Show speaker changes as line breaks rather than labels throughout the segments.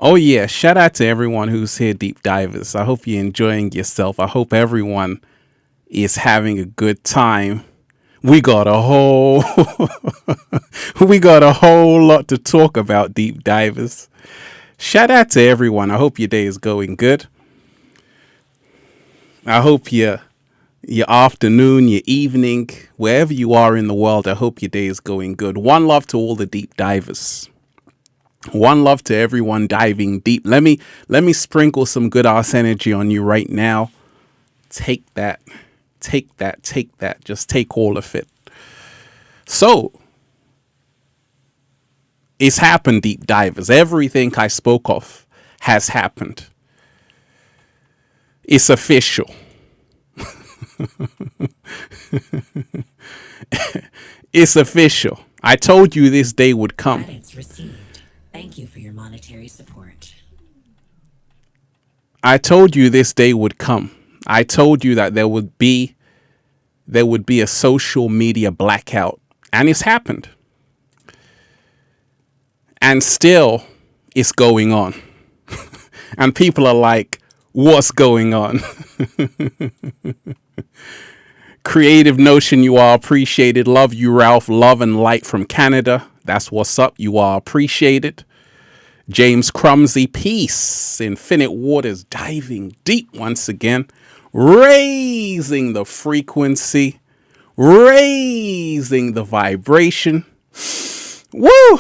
Oh yeah, shout out to everyone who's here, deep divers. I hope you're enjoying yourself. I hope everyone is having a good time. We got a whole we got a whole lot to talk about, deep divers. Shout out to everyone. I hope your day is going good. I hope your afternoon, your evening, wherever you are in the world, I hope your day is going good. One love to all the deep divers. One love to everyone diving deep. Let me sprinkle some good ass energy on you right now. Take that. Take that. Take that. Just take all of it. So, it's happened, deep divers. Everything I spoke of has happened. It's official. It's official. I told you this day would come.
Credits received. Thank you for your monetary support.
I told you this day would come. I told you that there would be a social media blackout, and it's happened. And still it's going on. And people are like, what's going on? Creative Notion, you are appreciated. Love you, Ralph. Love and light from Canada. That's what's up. You are appreciated. James Crumsey, peace. Infinite Waters, diving deep once again. Raising the frequency. Raising the vibration. Woo!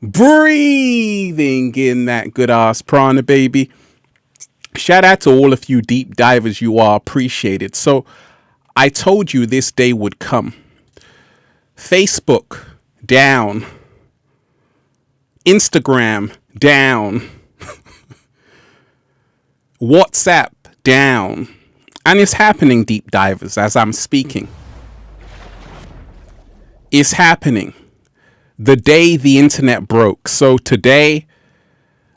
Breathing in that good ass prana, baby. Shout out to all of you deep divers. You are appreciated. So, I told you this day would come. Facebook down. Instagram down. WhatsApp down. And it's happening, deep divers, as I'm speaking. It's happening. The day the internet broke. So today,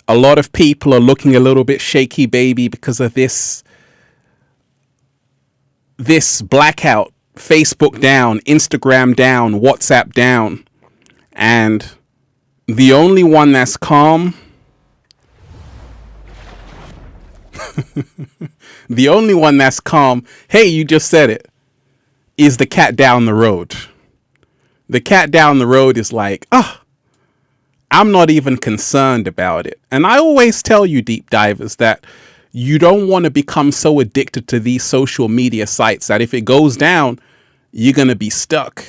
a lot of people are looking a little bit shaky, baby, because of this blackout. Facebook down, Instagram down, WhatsApp down. And the only one that's calm, the only one that's calm, hey, you just said it, is the cat down the road. The cat down the road is like, I'm not even concerned about it. And I always tell you, deep divers, that you don't want to become so addicted to these social media sites that if it goes down, you're going to be stuck.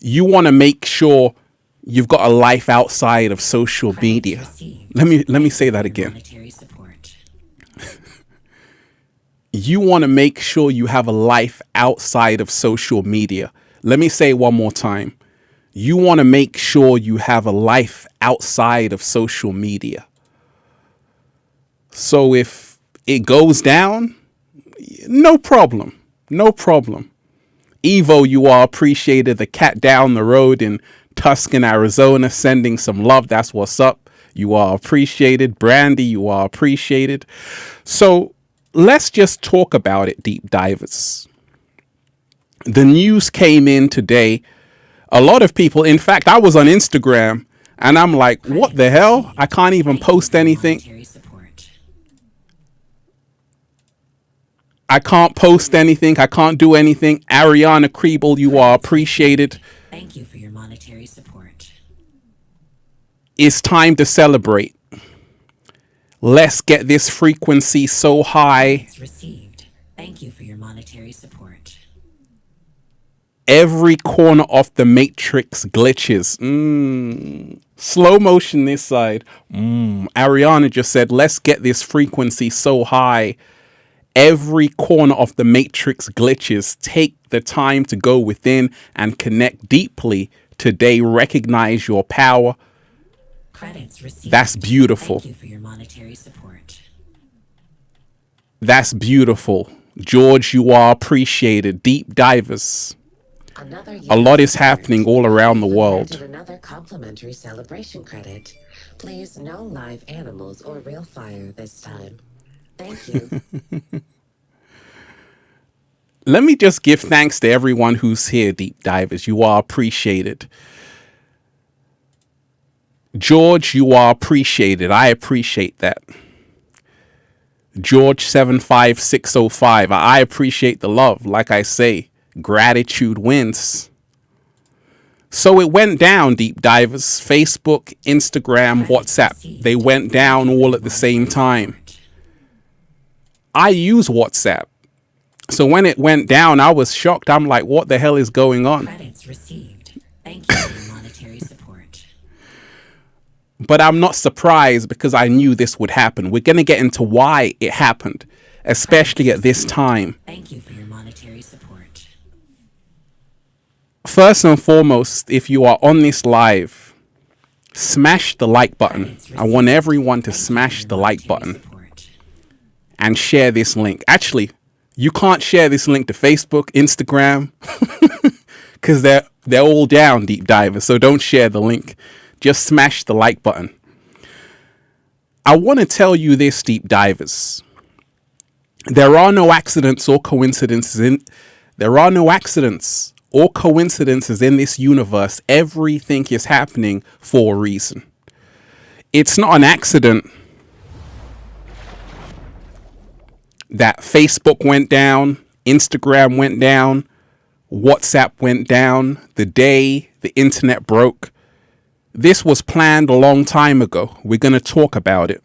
You want to make sure you've got a life outside of social media. Let me say that again. You want to make sure you have a life outside of social media. Let me say it one more time. You want to make sure you have a life outside of social media. So if it goes down, no problem. No problem. Evo, you are appreciated. The cat down the road in Tucson, Arizona, sending some love. That's what's up. You are appreciated. Brandy, you are appreciated. So let's just talk about it, deep divers. The news came in today. A lot of people, in fact, I was on Instagram and I'm like, what the hell? I can't even post anything. I can't post anything. I can't do anything. Ariana Kriebel, you are appreciated.
Thank you for your monetary support.
It's time to celebrate. Let's get this frequency so high.
It's received. Thank you for your monetary support.
Every corner of the matrix glitches. Slow motion this side. Ariana just said, let's get this frequency so high. Every corner of the matrix glitches. Take the time to go within and connect deeply. Today, recognize your power.
Credits received.
That's beautiful.
Thank you for your monetary support.
That's beautiful. George, you are appreciated. Deep divers. A lot is happening all around the world.
Another complimentary celebration credit. Please, no live animals or real fire this time. Thank you.
Let me just give thanks to everyone who's here, deep divers. You are appreciated. George, you are appreciated. I appreciate that. George 75605. I appreciate the love. Like I say, gratitude wins. So it went down, deep divers. Facebook, Instagram, WhatsApp. They went down all at the same time. I use WhatsApp. So when it went down, I was shocked. I'm like, what the hell is going on?
Credits received. Thank you for your monetary support.
But I'm not surprised because I knew this would happen. We're going to get into why it happened, especially at this time.
Thank you for your monetary support.
First and foremost, if you are on this live, smash the like button. I want everyone to smash the like button and share this link. Actually, you can't share this link to Facebook, Instagram, because they're all down, deep divers. So don't share the link. Just smash the like button. I want to tell you this, deep divers. There are no accidents or coincidences in this universe. Everything is happening for a reason. It's not an accident that Facebook went down, Instagram went down, WhatsApp went down the day the internet broke. This was planned a long time ago. We're going to talk about it.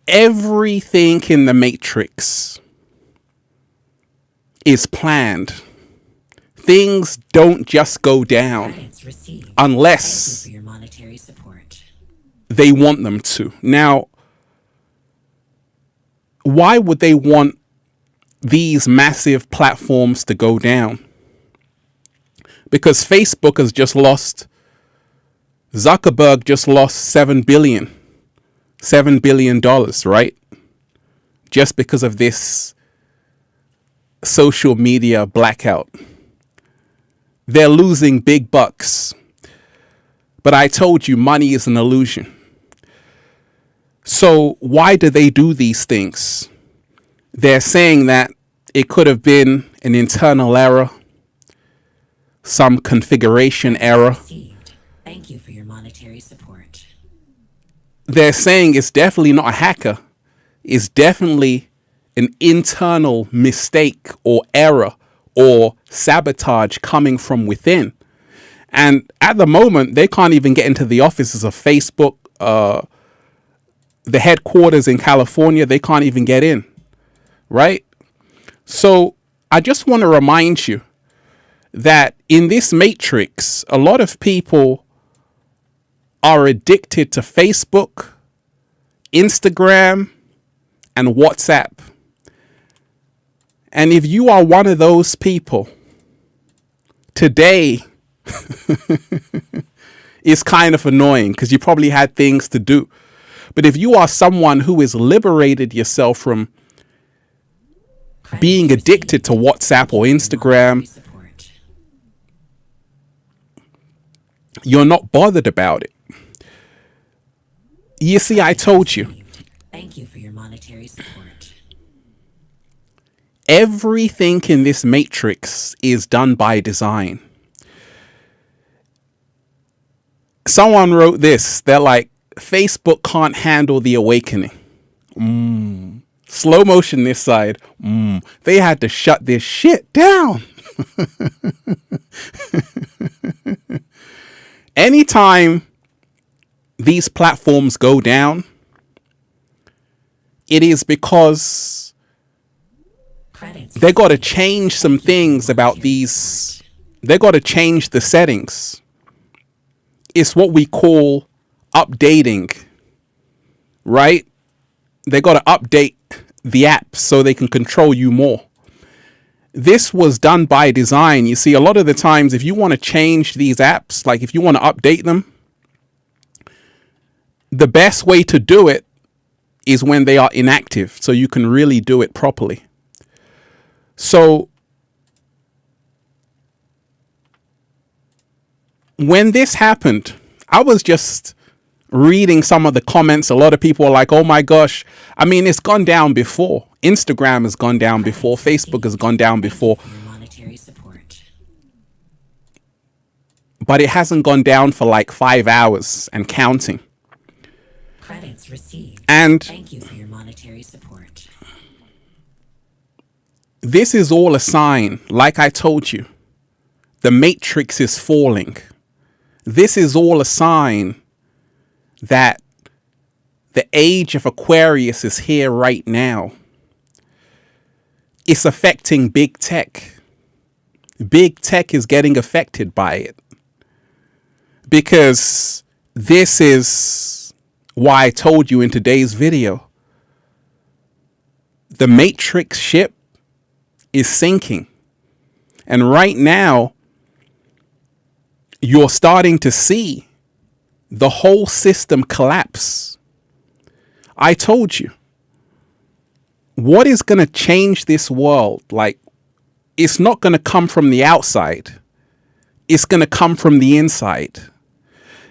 Everything in the Matrix is planned. Things don't just go down unless they want them to. Now, why would they want these massive platforms to go down? Because Facebook has just lost, Zuckerberg just lost $7 billion, right? Just because of this social media blackout. They're losing big bucks. But I told you, money is an illusion. So why do they do these things? They're saying that it could have been an internal error, some configuration error.
Thank you for your monetary support.
They're saying it's definitely not a hacker. It's definitely an internal mistake or error or sabotage coming from within. And at the moment, they can't even get into the offices of Facebook, the headquarters in California. They can't even get in, right? So I just want to remind you that in this matrix, a lot of people are addicted to Facebook, Instagram, and WhatsApp. And if you are one of those people, today is kind of annoying because you probably had things to do. But if you are someone who has liberated yourself from being addicted to WhatsApp or Instagram, you're not bothered about it. You see, I told you.
Thank you for your monetary support.
Everything in this matrix is done by design. Someone wrote this. They're like, Facebook can't handle the awakening. Slow motion this side. They had to shut this shit down. Anytime these platforms go down, it is because they got to change some things about these. They got to change the settings. It's what we call updating, right? They got to update the apps so they can control you more. This was done by design. You see, a lot of the times, if you want to change these apps, like if you want to update them, the best way to do it is when they are inactive, so you can really do it properly. So when this happened, I was just reading some of the comments. A lot of people are like, oh my gosh. I mean, it's gone down before. Instagram has gone down before. Facebook has gone down before. but it hasn't gone down for like 5 hours and counting.
Credits received.
And
thank you for your monetary support.
This is all a sign, like I told you, the matrix is falling. This is all a sign that the age of Aquarius is here right now. It's affecting big tech. Big tech is getting affected by it. Because this is why I told you in today's video, the matrix ship is sinking. And right now, you're starting to see the whole system collapse. I told you, what is going to change this world? Like, it's not going to come from the outside. It's going to come from the inside.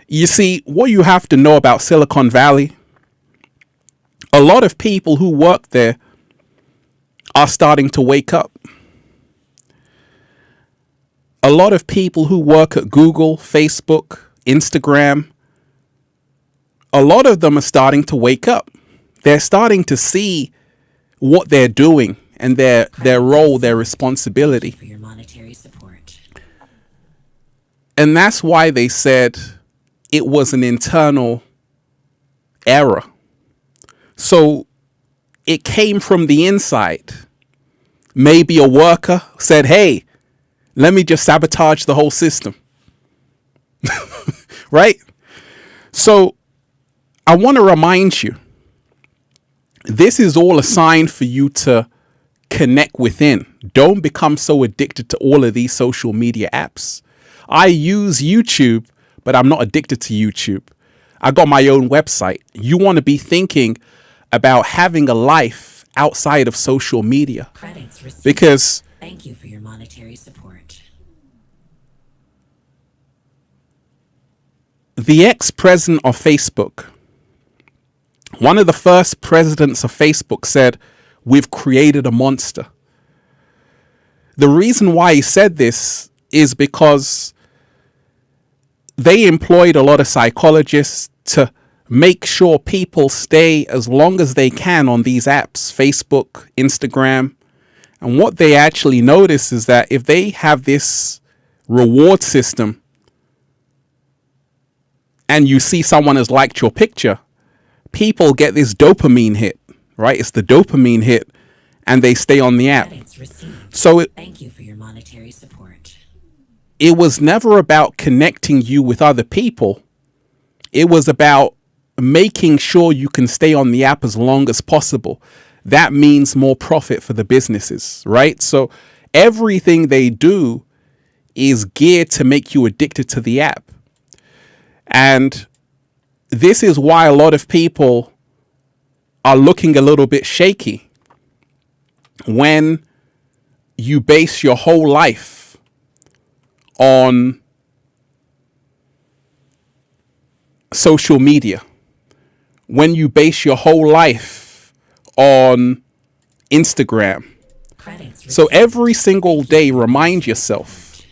You see, what you have to know about Silicon Valley, a lot of people who work there are starting to wake up. A lot of people who work at Google, Facebook, Instagram, a lot of them are starting to wake up. They're starting to see what they're doing and their role, their responsibility.
For your monetary support.
And that's why they said it was an internal error. So it came from the inside. Maybe a worker said, hey, let me just sabotage the whole system. Right? So I want to remind you, this is all a sign for you to connect within. Don't become so addicted to all of these social media apps. I use YouTube, but I'm not addicted to YouTube. I got my own website. You want to be thinking about having a life outside of social media.
Credits received.
Because
thank you for your monetary support.
the ex-president of Facebook, one of the first presidents of Facebook, said, we've created a monster. The reason why he said this is because they employed a lot of psychologists to make sure people stay as long as they can on these apps, Facebook, Instagram. And what they actually notice is that if they have this reward system and you see someone has liked your picture, people get this dopamine hit, right? It's the dopamine hit and they stay on the app.
Credits received.
So
thank you for your monetary support.
it was never about connecting you with other people. It was about making sure you can stay on the app as long as possible. That means more profit for the businesses, right? So everything they do is geared to make you addicted to the app. And this is why a lot of people are looking a little bit shaky when you base your whole life on social media, when you base your whole life on Instagram. So every single day, remind yourself,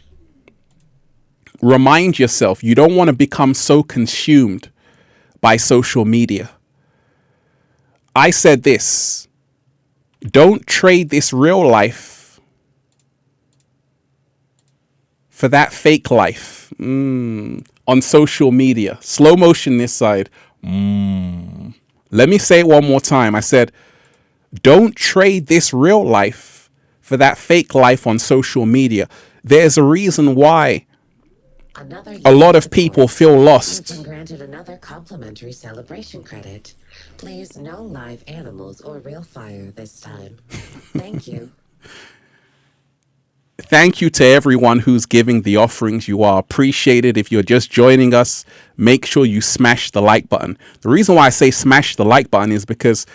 you don't want to become so consumed by social media. I said this, don't trade this real life for that fake life on social media. Slow motion this side. Let me say it one more time. I said, don't trade this real life for that fake life on social media. There's a reason why a lot of people feel lost.
You've been granted another complimentary celebration credit. Please, no live animals or real fire this time. Thank you.
Thank you to everyone who's giving the offerings. You are appreciated. If you're just joining us, make sure you smash the like button. The reason why I say smash the like button is because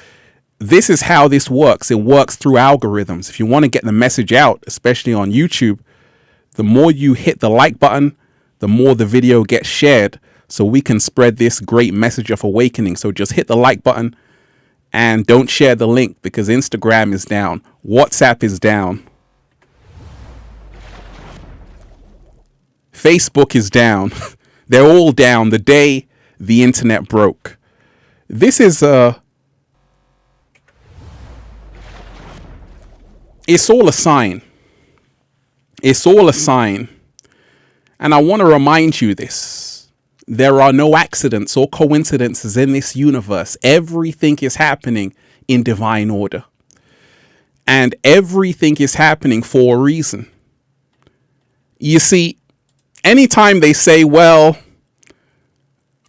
this is how this works. It works through algorithms. If you want to get the message out, especially on YouTube, the more you hit the like button, the more the video gets shared, so we can spread this great message of awakening. So just hit the like button and don't share the link because Instagram is down. WhatsApp is down. Facebook is down. They're all down the day the internet broke. This is it's all a sign. It's all a sign. And I want to remind you this. There are no accidents or coincidences in this universe. Everything is happening in divine order. And everything is happening for a reason. You see, anytime they say, well,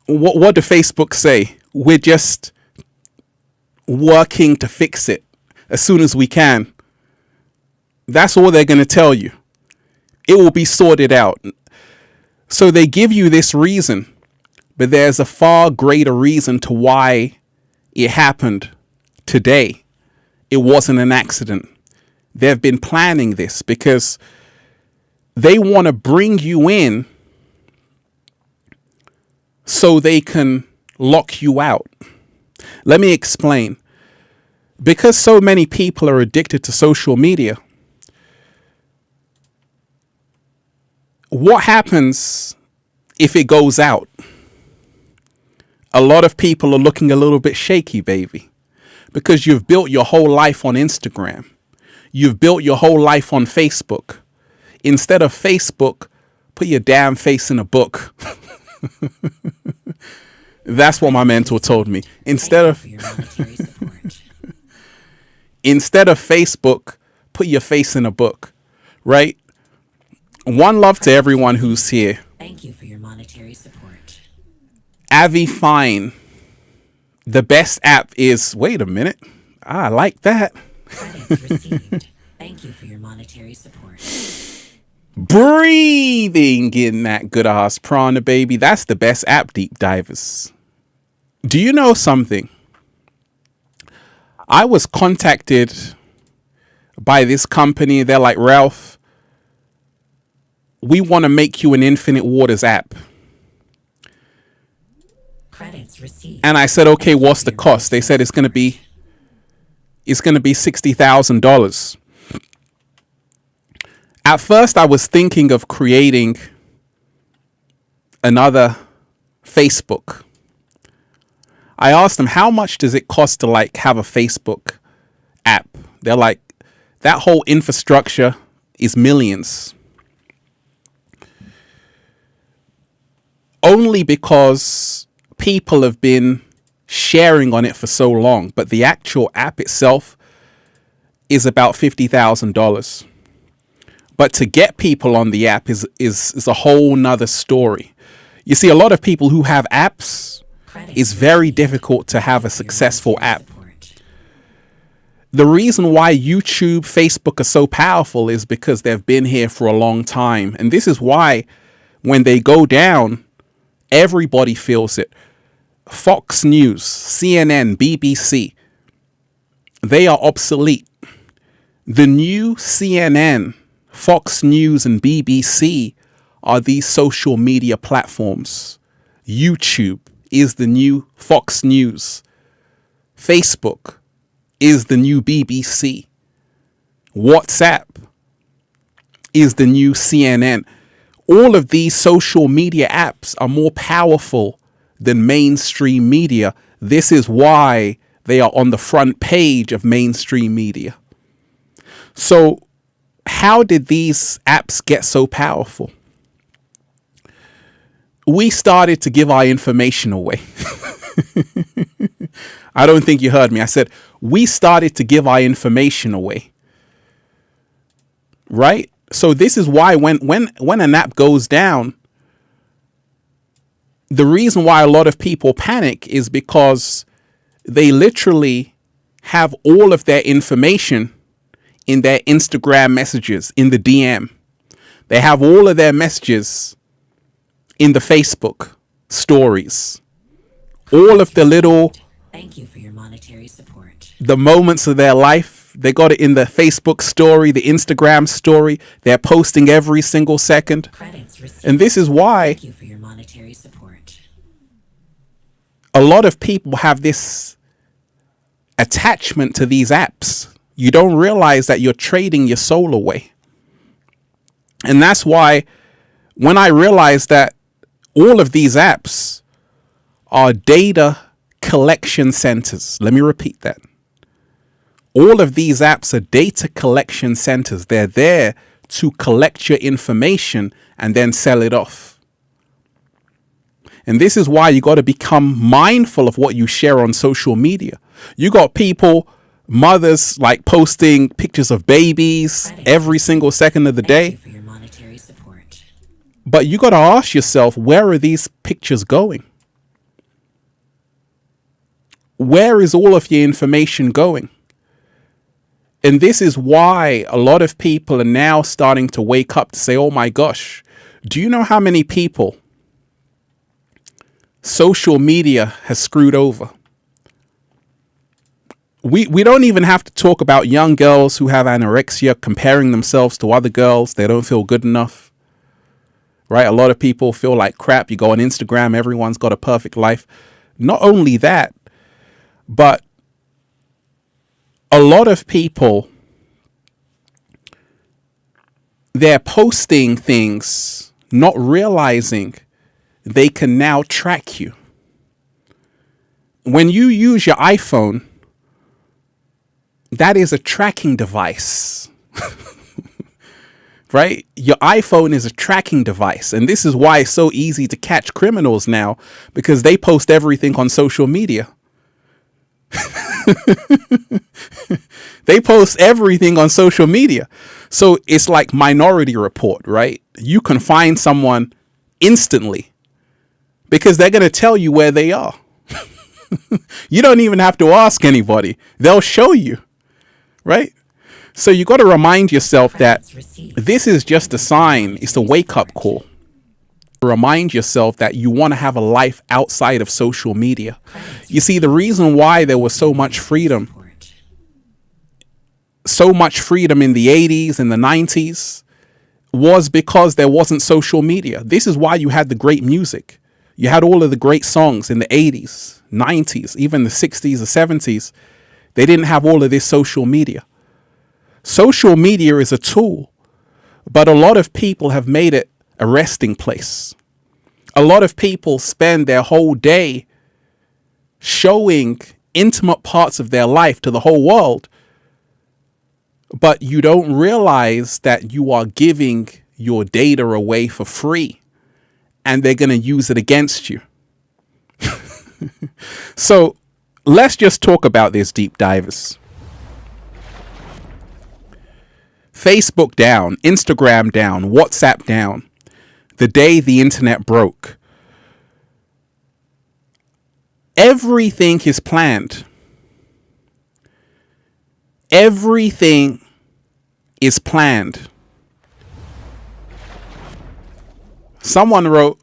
what do Facebook say? We're just working to fix it as soon as we can. That's all they're going to tell you. It will be sorted out. So they give you this reason, but there's a far greater reason to why it happened today. It wasn't an accident. They've been planning this because they want to bring you in so they can lock you out. Let me explain. Because so many people are addicted to social media, what happens if it goes out? A lot of people are looking a little bit shaky, baby, because you've built your whole life on Instagram. You've built your whole life on Facebook. Instead of Facebook, put your damn face in a book. That's what my mentor told me. Instead of Facebook, put your face in a book, right? One love to everyone who's here.
Thank you for your monetary support.
Avi Fine. The best app is, wait a minute. I like that.
Credits received. Thank you for your monetary support.
Breathing in that good ass prana, baby. That's the best app, deep divers. Do you know something? I was contacted by this company. They're like, Ralph, we want to make you an Infinite Waters app.
Credits received.
And I said, okay, what's the cost? They said it's going to be $60,000. At first, I was thinking of creating another Facebook. I asked them, how much does it cost to like have a Facebook app? They're like, that whole infrastructure is millions. Only because people have been sharing on it for so long, but the actual app itself is about $50,000. But to get people on the app is a whole nother story. You see, a lot of people who have apps, it's very difficult to have a successful app. The reason why YouTube, Facebook are so powerful is because they've been here for a long time. And this is why when they go down, everybody feels it. Fox News, CNN, BBC, they are obsolete. The new CNN, Fox News, and BBC are these social media platforms. YouTube is the new Fox News. Facebook is the new BBC. WhatsApp is the new CNN. All of these social media apps are more powerful than mainstream media. This is why they are on the front page of mainstream media. So how did these apps get so powerful? We started to give our information away. I don't think you heard me. I said, we started to give our information away. Right? So this is why when an app goes down, the reason why a lot of people panic is because they literally have all of their information in their Instagram messages, in the DM. They have all of their messages in the Facebook stories. All of the little,
thank you for your monetary support.
The moments of their life, they got it in the Facebook story, the Instagram story. They're posting every single second.
Credits received.
And this is why
Thank you for your monetary support.
a lot of people have this attachment to these apps. You don't realize that you're trading your soul away. And that's why when I realized that all of these apps are data collection centers. Let me repeat that. All of these apps are data collection centers. They're there to collect your information and then sell it off. And this is why you got to become mindful of what you share on social media. You got people, mothers, like posting pictures of babies every single second of the day.
For your monetary support.
But you got to ask yourself, where are these pictures going? Where is all of your information going? And this is why a lot of people are now starting to wake up to say, oh my gosh, do you know how many people social media has screwed over? We don't even have to talk about young girls who have anorexia comparing themselves to other girls. They don't feel good enough, right? A lot of people feel like crap. You go on Instagram, everyone's got a perfect life. Not only that, but a lot of people, they're posting things, not realizing they can now track you. When you use your iPhone, that is a tracking device, right? Your iPhone is a tracking device. And this is why it's so easy to catch criminals now, because they post everything on social media. They post everything on social media. So it's like Minority Report, right? You can find someone instantly because they're going to tell you where they are. You don't even have to ask anybody. They'll show you, right? So you got to remind yourself that this is just a sign. It's a wake-up call. Remind yourself that you want to have a life outside of social media. You see, the reason why there was so much freedom in the 80s and the 90s was because there wasn't social media. This is why you had the great music. You had all of the great songs in the 80s, 90s, even the 60s or 70s. They didn't have all of this social media. Social media is a tool, but a lot of people have made it a resting place. A lot of people spend their whole day showing intimate parts of their life to the whole world, but you don't realize that you are giving your data away for free and they're going to use it against you. So let's just talk about this, deep divers. Facebook down, Instagram down, WhatsApp down. The day the internet broke. Everything is planned. Everything is planned. Someone wrote,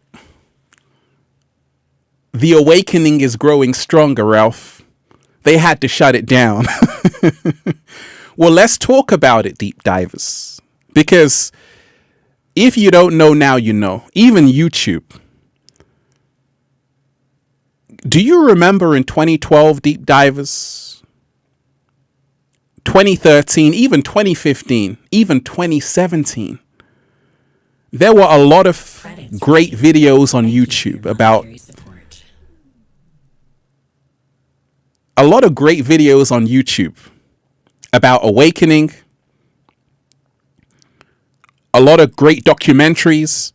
"The awakening is growing stronger, Ralph. They had to shut it down." Well, let's talk about it, deep divers. Because if you don't know now, you know. Even YouTube. Do you remember in 2012, deep divers? 2013, even 2015, even 2017. There were a lot of great videos on YouTube about awakening. A lot of great documentaries,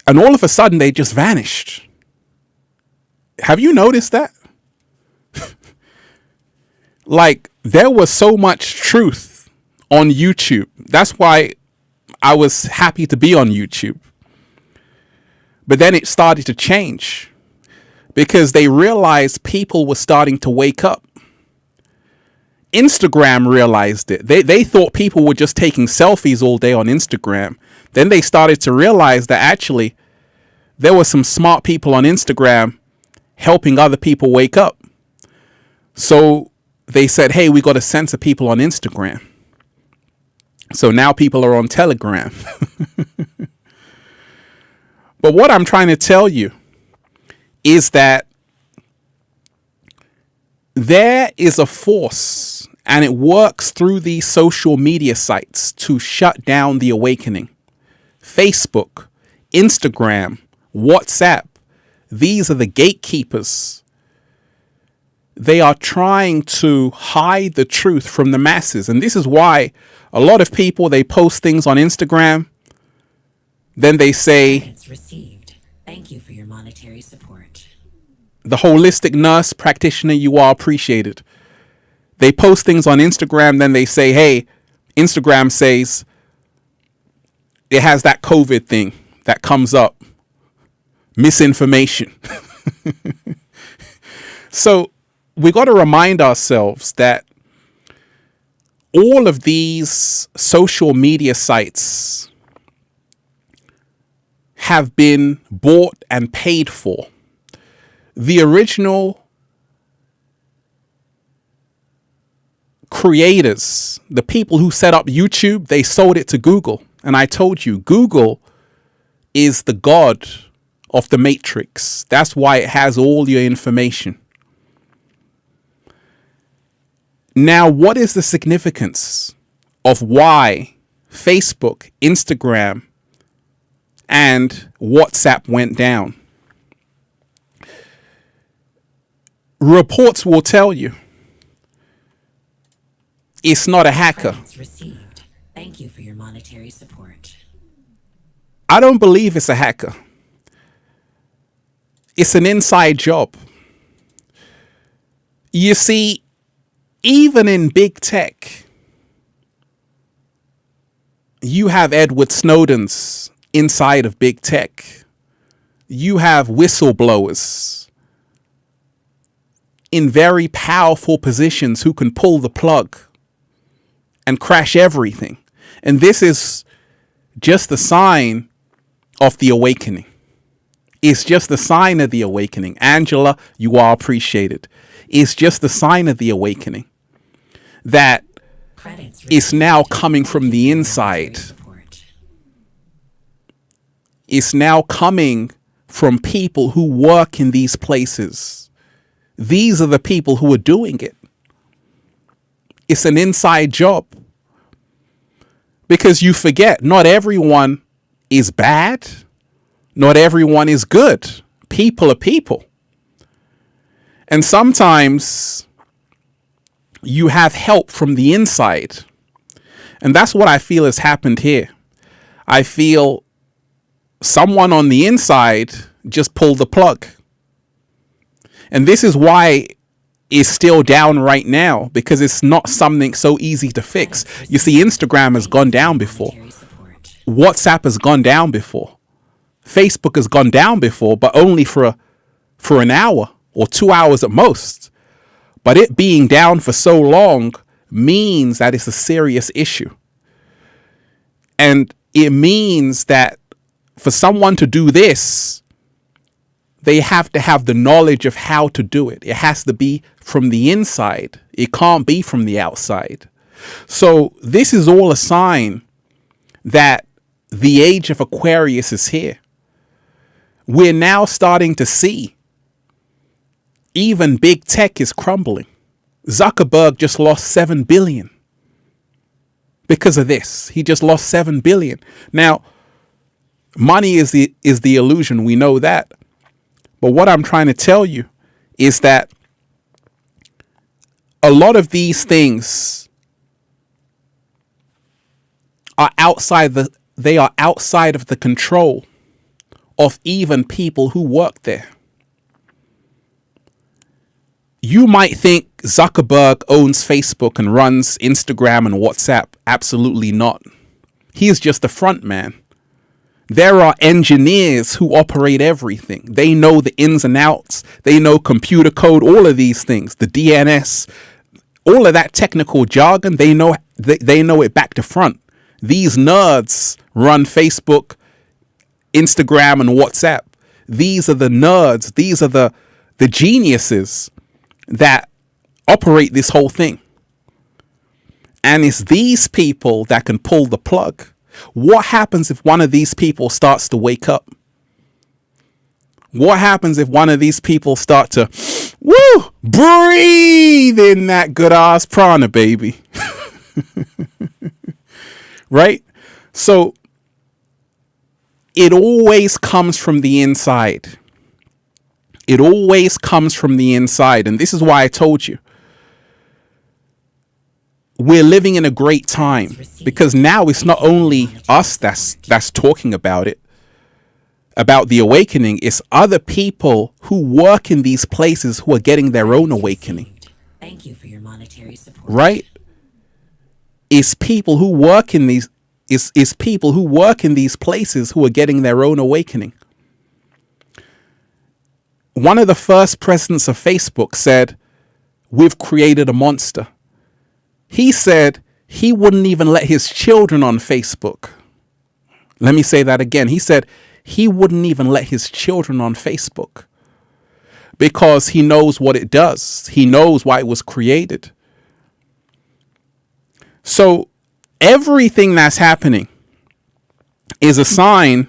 and all of a sudden they just vanished. Have you noticed that? Like, there was so much truth on YouTube. That's why I was happy to be on YouTube. But then it started to change because they realized people were starting to wake up. Instagram realized it. They thought people were just taking selfies all day on Instagram. Then they started to realize that actually there were some smart people on Instagram helping other people wake up. So they said, hey, we got to censor people on Instagram. So now people are on Telegram. But what I'm trying to tell you is that there is a force, and it works through these social media sites to shut down the awakening. Facebook, Instagram, WhatsApp, these are the gatekeepers. They are trying to hide the truth from the masses. And this is why a lot of people, they post things on Instagram. Then they say,
Credits received. Thank you for your monetary support.
the holistic nurse practitioner, you are appreciated. They post things on Instagram. Then they say, hey, Instagram says it has that COVID thing that comes up. Misinformation. So we got to remind ourselves that all of these social media sites have been bought and paid for. The original creators, the people who set up YouTube, they sold it to Google. And I told you, Google is the god of the matrix. That's why it has all your information. Now, what is the significance of why Facebook, Instagram, and WhatsApp went down? Reports will tell you it's not a hacker.
Credits received. Thank you for your monetary support.
I don't believe it's a hacker. It's an inside job. You see, even in big tech, you have Edward Snowden's inside of big tech. You have whistleblowers in very powerful positions who can pull the plug and crash everything. And this is just the sign of the awakening. It's just the sign of the awakening. Angela, you are appreciated. It's just the sign of the awakening that it's now coming from the inside. It's now coming from people who work in these places. These are the people who are doing it. It's an inside job. Because you forget, not everyone is bad. Not everyone is good. People are people. And sometimes you have help from the inside. And that's what I feel has happened here. I feel someone on the inside just pulled the plug. And this is why it's still down right now, because it's not something so easy to fix. You see, Instagram has gone down before. WhatsApp has gone down before. Facebook has gone down before, but only for an hour or 2 hours at most. But it being down for so long means that it's a serious issue. And it means that for someone to do this, they have to have the knowledge of how to do it. It has to be from the inside. It can't be from the outside. So this is all a sign that the age of Aquarius is here. We're now starting to see even big tech is crumbling. Zuckerberg just lost 7 billion because of this. He just lost 7 billion. Now, money is the illusion. We know that. But what I'm trying to tell you is that a lot of these things are outside of the control of even people who work there. You might think Zuckerberg owns Facebook and runs Instagram and WhatsApp. Absolutely not. He is just the front man. There are engineers who operate everything. They know the ins and outs. They know computer code, all of these things, the DNS, all of that technical jargon. They know it back to front. These nerds run Facebook, Instagram, and WhatsApp. These are the nerds. These are the geniuses that operate this whole thing. And it's these people that can pull the plug. What happens if one of these people starts to wake up? What happens if one of these people start to breathe in that good ass prana, baby? Right? So It always comes from the inside. It always comes from the inside. And this is why I told you, we're living in a great time, because now it's not only us that's talking about it, about the awakening. It's other people who work in these places who are getting their own awakening.
Thank you for your monetary support.
Right? It's people who work in these is people who work in these places who are getting their own awakening. One of the first presidents of Facebook said, "We've created a monster." He said he wouldn't even let his children on Facebook. Let me say that again. He said he wouldn't even let his children on Facebook because he knows what it does. He knows why it was created. So everything that's happening is a sign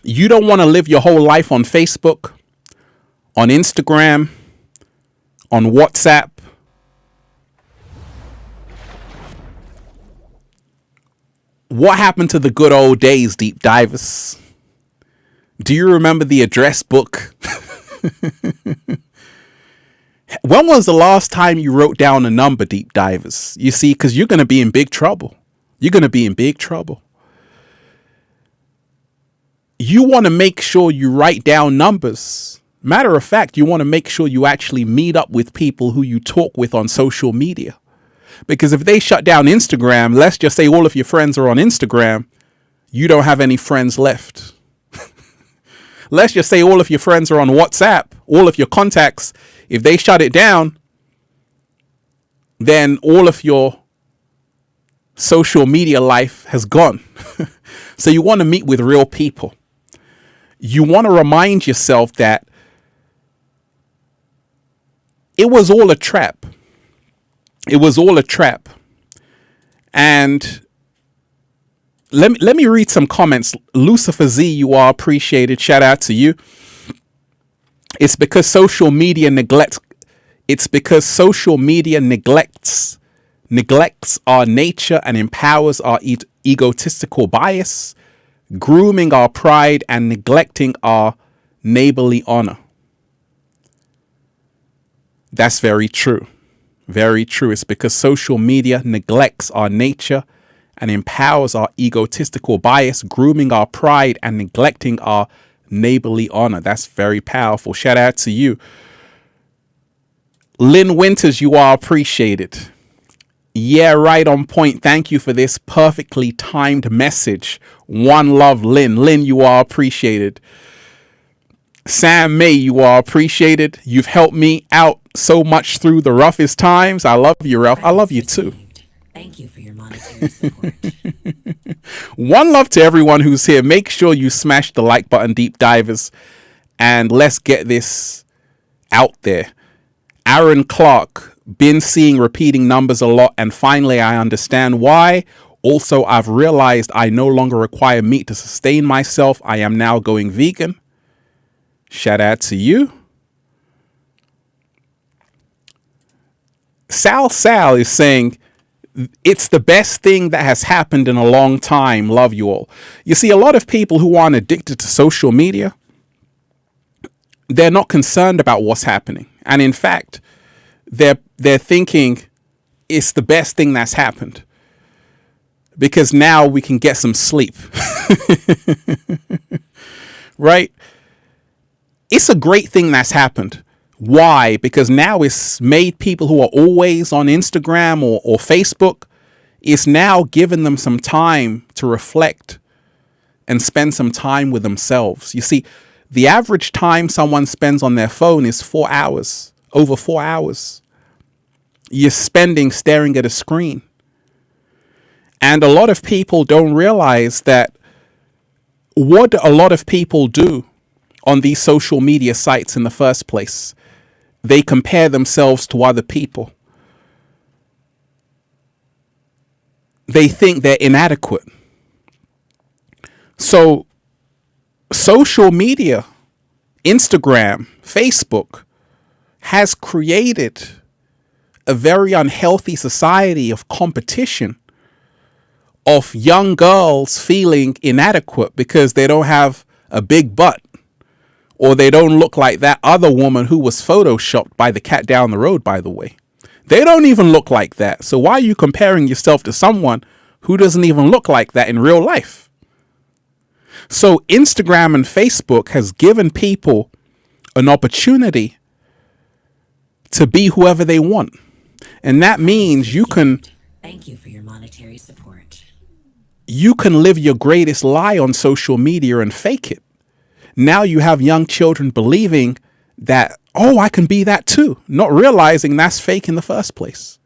you don't want to live your whole life on Facebook, on Instagram, on WhatsApp. What happened to the good old days, deep divers? Do you remember the address book? When was the last time you wrote down a number, deep divers? You see, because you're going to be in big trouble. You're going to be in big trouble. You want to make sure you write down numbers. Matter of fact, you want to make sure you actually meet up with people who you talk with on social media. Because if they shut down Instagram, let's just say all of your friends are on Instagram, you don't have any friends left. Let's just say all of your friends are on WhatsApp, all of your contacts. If they shut it down, then all of your social media life has gone. So you want to meet with real people. You want to remind yourself that it was all a trap. It was all a trap. And let me read some comments. Lucifer Z, you are appreciated. Shout out to you. It's because social media neglects our nature and empowers our egotistical bias, grooming our pride and neglecting our neighborly honor. That's very true. Very true. It's because social media neglects our nature and empowers our egotistical bias, grooming our pride and neglecting our neighborly honor. That's very powerful. Shout out to you. Lynn Winters, you are appreciated. Yeah, right on point. Thank you for this perfectly timed message. One love, Lynn. Lynn, you are appreciated. Sam May, you are appreciated. You've helped me out so much through the roughest times. I love you, Ralph. I love you too.
Thank you for your monetary support.
One love to everyone who's here. Make sure you smash the like button, deep divers, and let's get this out there. Aaron Clark, been seeing repeating numbers a lot, and finally I understand why. Also, I've realized I no longer require meat to sustain myself. I am now going vegan. Shout out to you. Sal is saying, it's the best thing that has happened in a long time. Love you all. You see, a lot of people who aren't addicted to social media, they're not concerned about what's happening. And in fact, they're thinking it's the best thing that's happened because now we can get some sleep. Right? It's a great thing that's happened. Why? Because now it's made people who are always on Instagram or Facebook, it's now given them some time to reflect and spend some time with themselves. You see, the average time someone spends on their phone is 4 hours, over 4 hours. You're spending staring at a screen. And a lot of people don't realize that what a lot of people do on these social media sites in the first place. They compare themselves to other people. They think they're inadequate. So social media, Instagram, Facebook, has created a very unhealthy society of competition of young girls feeling inadequate because they don't have a big butt, or they don't look like that other woman who was photoshopped by the cat down the road, by the way. They don't even look like that. So why are you comparing yourself to someone who doesn't even look like that in real life? So Instagram and Facebook has given people an opportunity to be whoever they want. And that means you can
Thank you for your monetary support.
live your greatest lie on social media and fake it. Now you have young children believing that, oh, I can be that too, not realizing that's fake in the first place.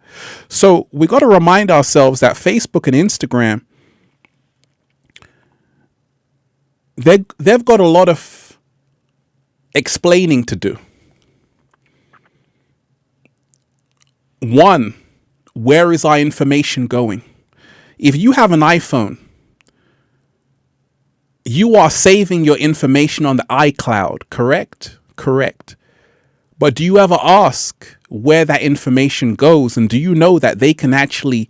So we got to remind ourselves that Facebook and Instagram, they've got a lot of explaining to do. One, where is our information going? If you have an iPhone, you are saving your information on the iCloud, correct? Correct. But do you ever ask where that information goes? And do you know that they can actually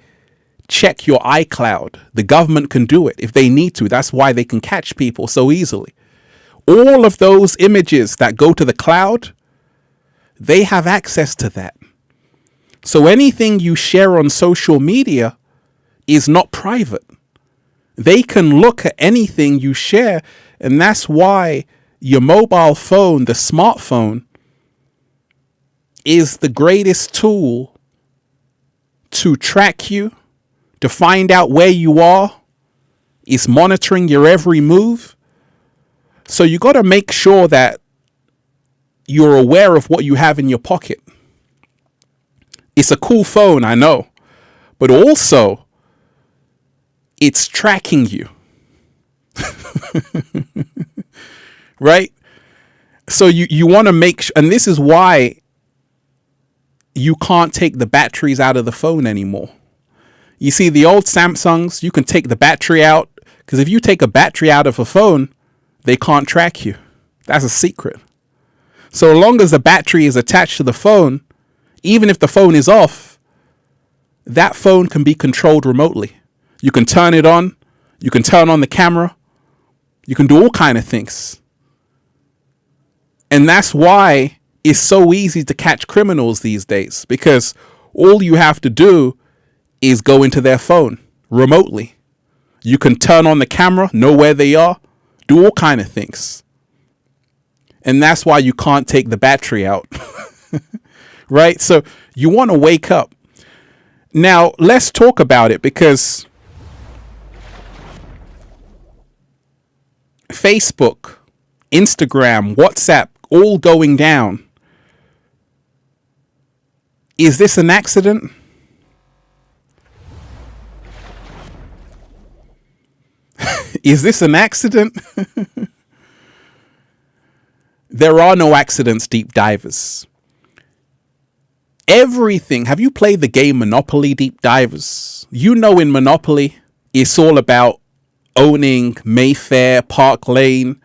check your iCloud? The government can do it if they need to. That's why they can catch people so easily. All of those images that go to the cloud, they have access to that. So anything you share on social media is not private. They can look at anything you share. And that's why your mobile phone, the smartphone, is the greatest tool to track you, to find out where you are, is monitoring your every move. So you got to make sure that you're aware of what you have in your pocket. It's a cool phone, I know, but also it's tracking you. Right? So you want to make sure, and this is why you can't take the batteries out of the phone anymore. You see, the old Samsungs, you can take the battery out, because if you take a battery out of a phone, they can't track you. That's a secret. So long as the battery is attached to the phone, even if the phone is off, that phone can be controlled remotely. You can turn it on. You can turn on the camera. You can do all kinds of things. And that's why it's so easy to catch criminals these days, because all you have to do is go into their phone remotely. You can turn on the camera, know where they are, do all kinds of things. And that's why you can't take the battery out. Right? So you want to wake up. Now, let's talk about it, because Facebook, Instagram, WhatsApp, all going down. Is this an accident? Is this an accident? There are no accidents, deep divers. Everything. Have you played the game Monopoly, deep divers? You know, in Monopoly, it's all about owning Mayfair, Park Lane,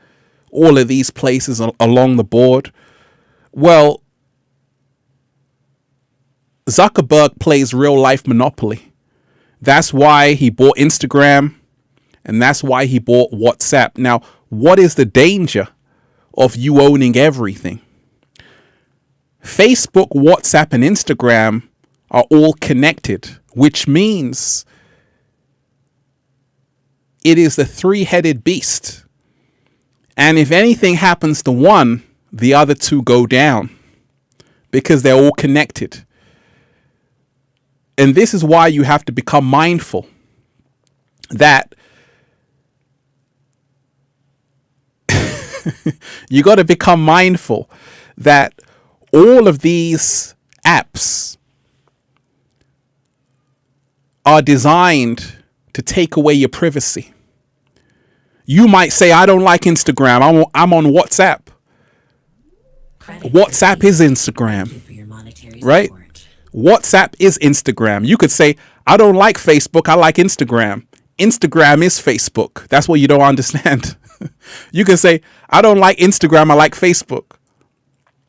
all of these places along the board. Well, Zuckerberg plays real life Monopoly. That's why he bought Instagram, and that's why he bought WhatsApp. Now, what is the danger of you owning everything? Facebook, WhatsApp, and Instagram are all connected, which means it is the three-headed beast. And if anything happens to one, the other two go down, because they're all connected. And this is why you have to become mindful that you got to become mindful that all of these apps are designed to take away your privacy. You might say, I don't like Instagram. I'm on WhatsApp. WhatsApp is Instagram, right? WhatsApp is Instagram. You could say, I don't like Facebook. I like Instagram. Instagram is Facebook. That's what you don't understand. You can say, I don't like Instagram. I like Facebook.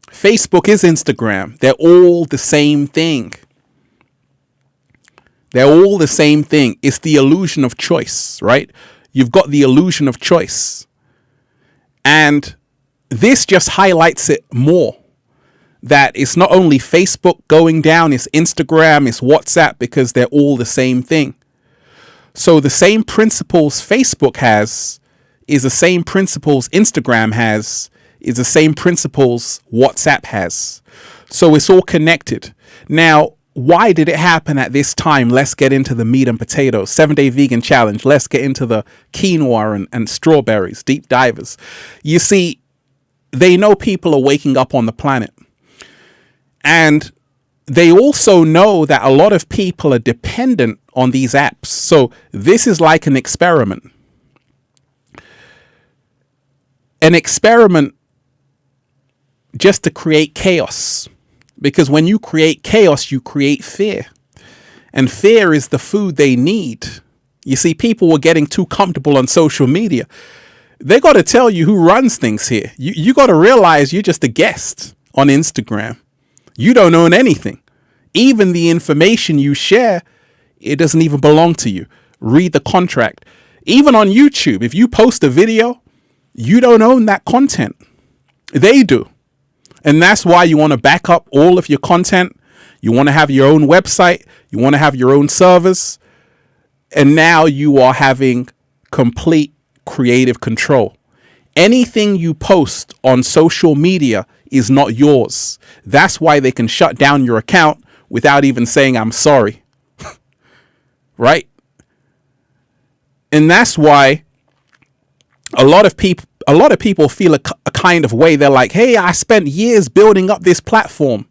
Facebook is Instagram. They're all the same thing. They're all the same thing. It's the illusion of choice, right? You've got the illusion of choice. And this just highlights it more, that it's not only Facebook going down, it's Instagram, it's WhatsApp, because they're all the same thing. So the same principles Facebook has is the same principles Instagram has, is the same principles WhatsApp has. So it's all connected. Now, why did it happen at this time? Let's get into the meat and potatoes. 7-day vegan challenge. Let's get into the quinoa and strawberries, deep divers. You see, they know people are waking up on the planet. And they also know that a lot of people are dependent on these apps. So this is like an experiment. An experiment just to create chaos. Because when you create chaos, you create fear. And fear is the food they need. You see, people were getting too comfortable on social media. They got to tell you who runs things here. You got to realize you're just a guest on Instagram. You don't own anything. Even the information you share, it doesn't even belong to you. Read the contract. Even on YouTube, if you post a video, you don't own that content. They do. And that's why you want to back up all of your content. You want to have your own website. You want to have your own servers. And now you are having complete creative control. Anything you post on social media is not yours. That's why they can shut down your account without even saying, I'm sorry. Right? And that's why a lot of people feel a kind of way. They're like, hey, I spent years building up this platform.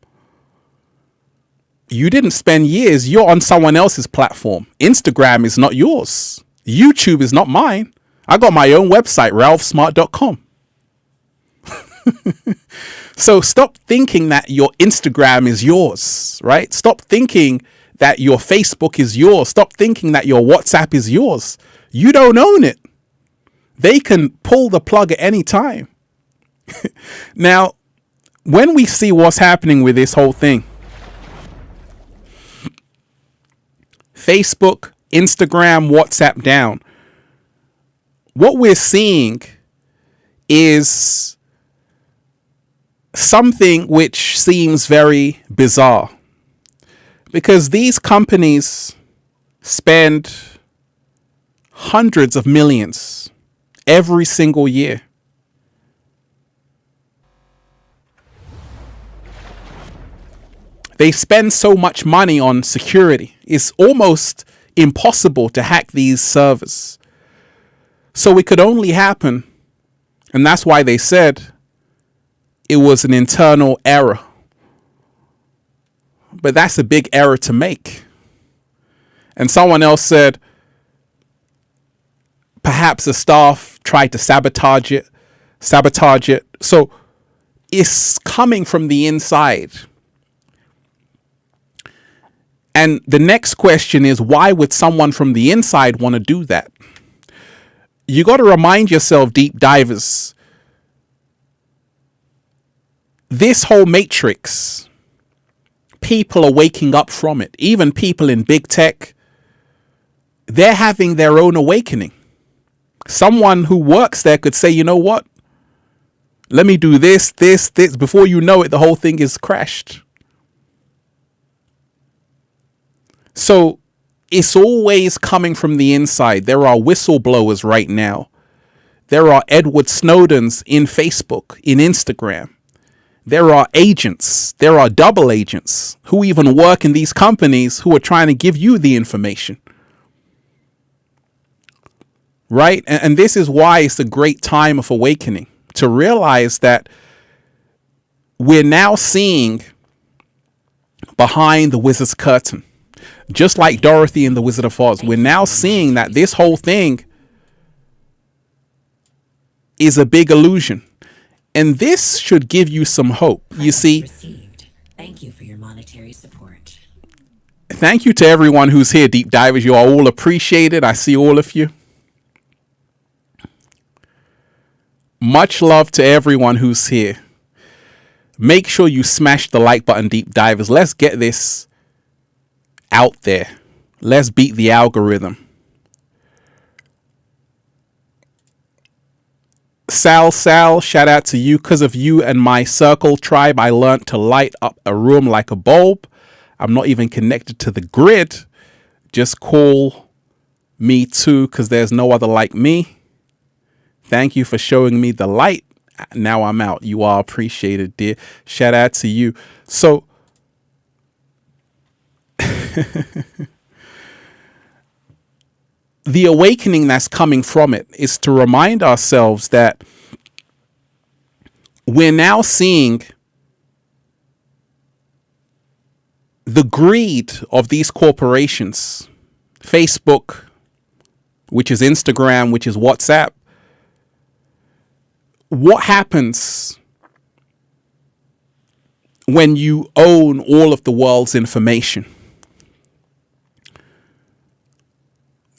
You didn't spend years. You're on someone else's platform. Instagram is not yours. YouTube is not mine. I got my own website, ralphsmart.com. So stop thinking that your Instagram is yours, right? Stop thinking that your Facebook is yours. Stop thinking that your WhatsApp is yours. You don't own it. They can pull the plug at any time. Now, when we see what's happening with this whole thing, Facebook, Instagram, WhatsApp down, what we're seeing is something which seems very bizarre, because these companies spend hundreds of millions every single year. They spend so much money on security. It's almost impossible to hack these servers. So it could only happen, and that's why they said it was an internal error. But that's a big error to make. And someone else said, perhaps the staff tried to sabotage it. So it's coming from the inside. And the next question is, why would someone from the inside want to do that? You got to remind yourself, deep divers, this whole matrix, people are waking up from it. Even people in big tech, they're having their own awakening. Someone who works there could say, you know what? Let me do this. Before you know it, the whole thing is crashed. So it's always coming from the inside. There are whistleblowers right now. There are Edward Snowdens in Facebook, in Instagram. There are agents. There are double agents who even work in these companies who are trying to give you the information. Right? And this is why it's a great time of awakening, to realize that we're now seeing behind the wizard's curtain. Just like Dorothy in The Wizard of Oz, we're now seeing that this whole thing is a big illusion. And this should give you some hope. You see,
thank you for your monetary support.
Thank you to everyone who's here, deep divers. You are all appreciated. I see all of you. Much love to everyone who's here. Make sure you smash the like button, deep divers. Let's get this out there. Let's beat the algorithm. Sal, shout out to you. Because of you and my circle tribe, I learned to light up a room like a bulb. I'm not even connected to the grid. Just call me too, because there's no other like me. Thank you for showing me the light. Now I'm out. You are appreciated, dear. Shout out to you. So the awakening that's coming from it is to remind ourselves that we're now seeing the greed of these corporations, Facebook, which is Instagram, which is WhatsApp. What happens when you own all of the world's information?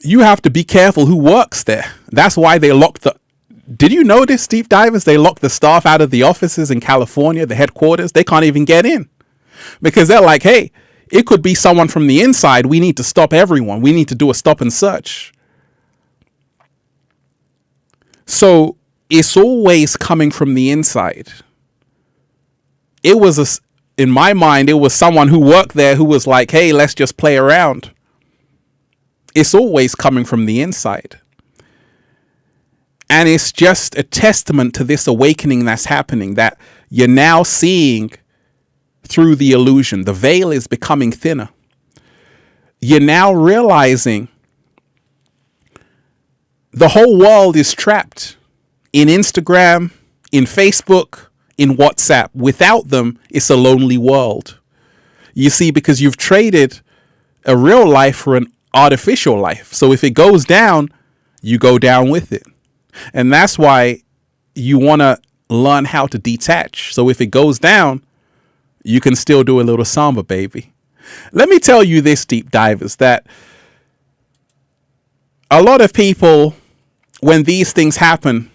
You have to be careful who works there. That's why they locked the... Did you notice, deep divers? They locked the staff out of the offices in California, the headquarters. They can't even get in because they're like, hey, it could be someone from the inside. We need to stop everyone. We need to do a stop and search. So it's always coming from the inside. It was, in my mind, it was someone who worked there who was like, hey, let's just play around. It's always coming from the inside. And it's just a testament to this awakening that's happening, that you're now seeing through the illusion. The veil is becoming thinner. You're now realizing the whole world is trapped in Instagram, in Facebook, in WhatsApp. Without them, it's a lonely world. You see, because you've traded a real life for an artificial life. So if it goes down, you go down with it. And that's why you want to learn how to detach. So if it goes down, you can still do a little samba, baby. Let me tell you this, deep divers, that a lot of people, when these things happen,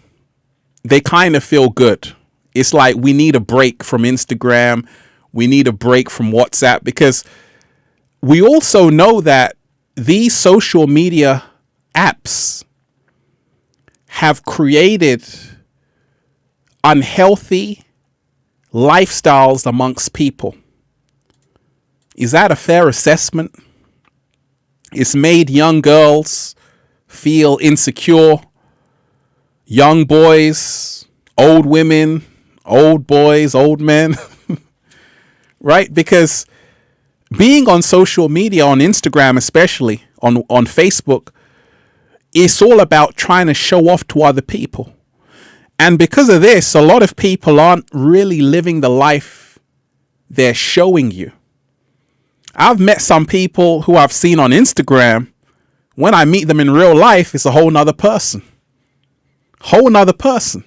they kind of feel good. It's like we need a break from Instagram. We need a break from WhatsApp, because we also know that these social media apps have created unhealthy lifestyles amongst people. Is that a fair assessment? It's made young girls feel insecure, young boys, old women, old boys, old men, right? Because being on social media, on Instagram especially, on Facebook, it's all about trying to show off to other people. And because of this, a lot of people aren't really living the life they're showing you. I've met some people who I've seen on Instagram. When I meet them in real life, it's a whole nother person. Whole nother person.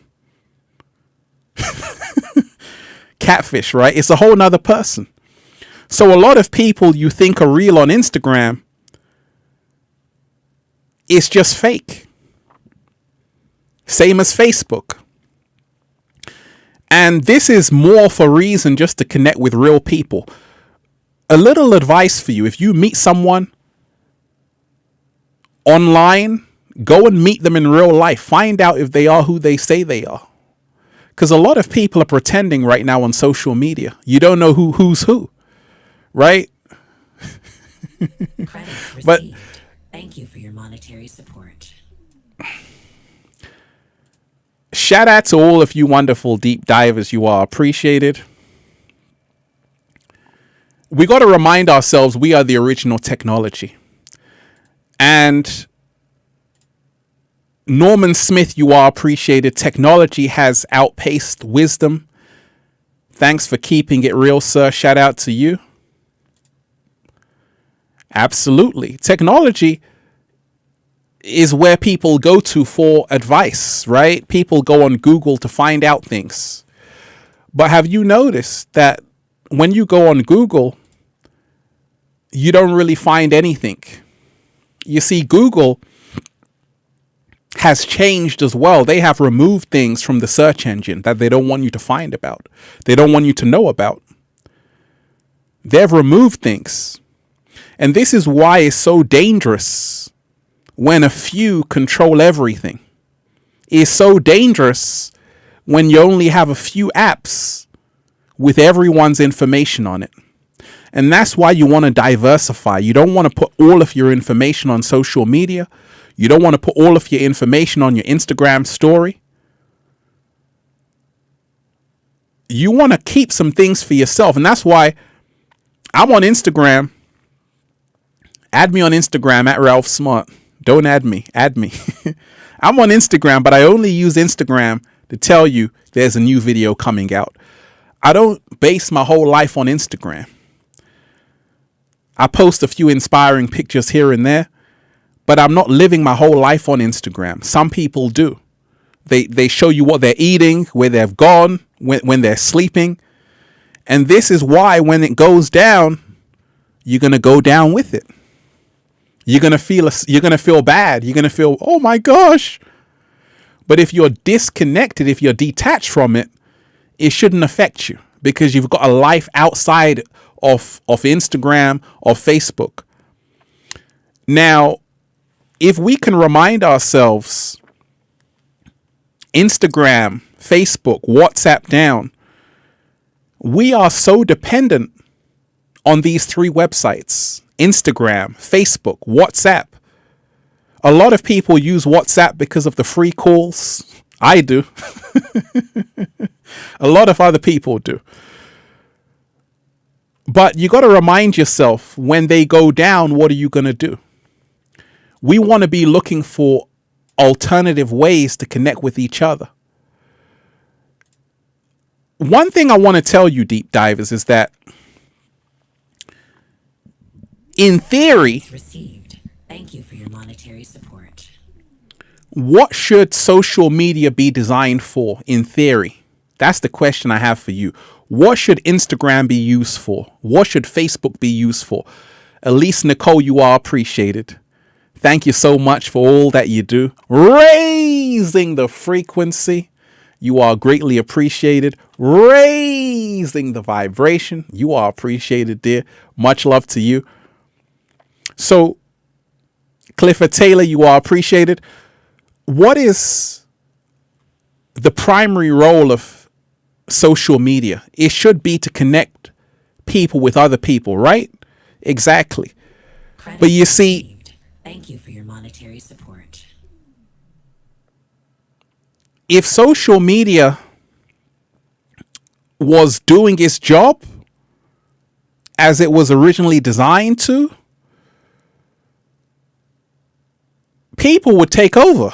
Catfish, right? It's a whole nother person. So a lot of people you think are real on Instagram, it's just fake. Same as Facebook. And this is more for reason just to connect with real people. A little advice for you: if you meet someone online, go and meet them in real life. Find out if they are who they say they are. Because a lot of people are pretending right now on social media. You don't know who's who, right?
Credits
But
received. Thank you for your monetary support.
shout out to all of you wonderful deep divers. You are appreciated. We got to remind ourselves we are the original technology. And Norman Smith, you are appreciated. Technology has outpaced wisdom. Thanks for keeping it real, sir. Shout out to you. Absolutely. Technology is where people go to for advice, right? People go on Google to find out things. But have you noticed that when you go on Google, you don't really find anything? You see, Google has changed as well. They have removed things from the search engine that they don't want you to find about. They don't want you to know about. They've removed things. And this is why it's so dangerous when a few control everything. It's so dangerous when you only have a few apps with everyone's information on it. And that's why you want to diversify. You don't want to put all of your information on social media. You don't want to put all of your information on your Instagram story. You want to keep some things for yourself. And that's why I'm on Instagram. Add me on Instagram at Ralph Smart. Don't add me. Add me. I'm on Instagram, but I only use Instagram to tell you there's a new video coming out. I don't base my whole life on Instagram. I post a few inspiring pictures here and there, but I'm not living my whole life on Instagram. Some people do. They show you what they're eating, where they've gone, when they're sleeping. And this is why when it goes down, you're going to go down with it. You're going to feel bad. You're going to feel, oh my gosh. But if you're disconnected, if you're detached from it, it shouldn't affect you because you've got a life outside of Instagram or Facebook. Now, if we can remind ourselves, Instagram, Facebook, WhatsApp down, we are so dependent on these three websites, Instagram, Facebook, WhatsApp. A lot of people use WhatsApp because of the free calls. I do. A lot of other people do. But you got to remind yourself, when they go down, what are you going to do? We want to be looking for alternative ways to connect with each other. One thing I want to tell you, deep divers, is that in theory,
Received. Thank you for your monetary support.
What should social media be designed for in theory? That's the question I have for you. What should Instagram be used for? What should Facebook be used for? Elise Nicole, you are appreciated. Thank you so much for all that you do. Raising the frequency. You are greatly appreciated. Raising the vibration. You are appreciated, dear. Much love to you. So, Clifford Taylor, you are appreciated. What is the primary role of social media? It should be to connect people with other people, right? Exactly.
Credit
But you see,
received. Thank you for your monetary support.
if social media was doing its job as it was originally designed to, people would take over.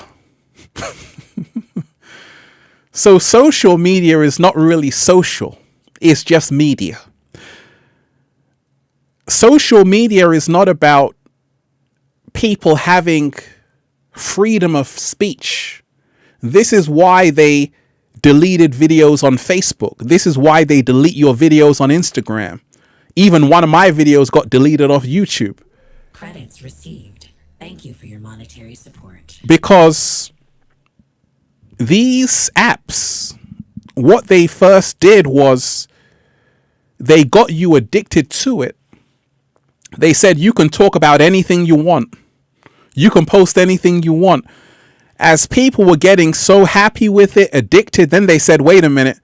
So social media is not really social. It's just media. Social media is not about people having freedom of speech. This is why they deleted videos on Facebook. This is why they delete your videos on Instagram. Even one of my videos got deleted off YouTube.
Credits received. Thank you for your monetary support.
Because these apps, what they first did was they got you addicted to it. They said you can talk about anything you want. You can post anything you want. As people were getting so happy with it, addicted, then they said, wait a minute,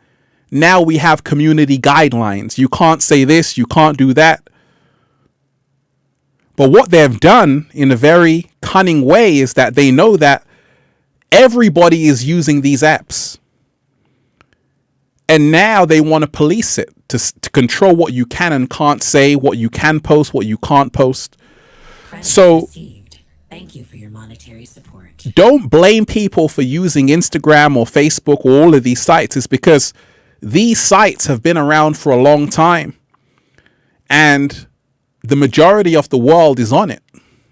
now we have community guidelines. You can't say this, you can't do that. But what they've done in a very cunning way is that they know that everybody is using these apps. And now they want to police it to control what you can and can't say, what you can post, what you can't post.
Credits
So
received. Thank you for your monetary support.
don't blame people for using Instagram or Facebook or all of these sites. It's because these sites have been around for a long time. And the majority of the world is on it.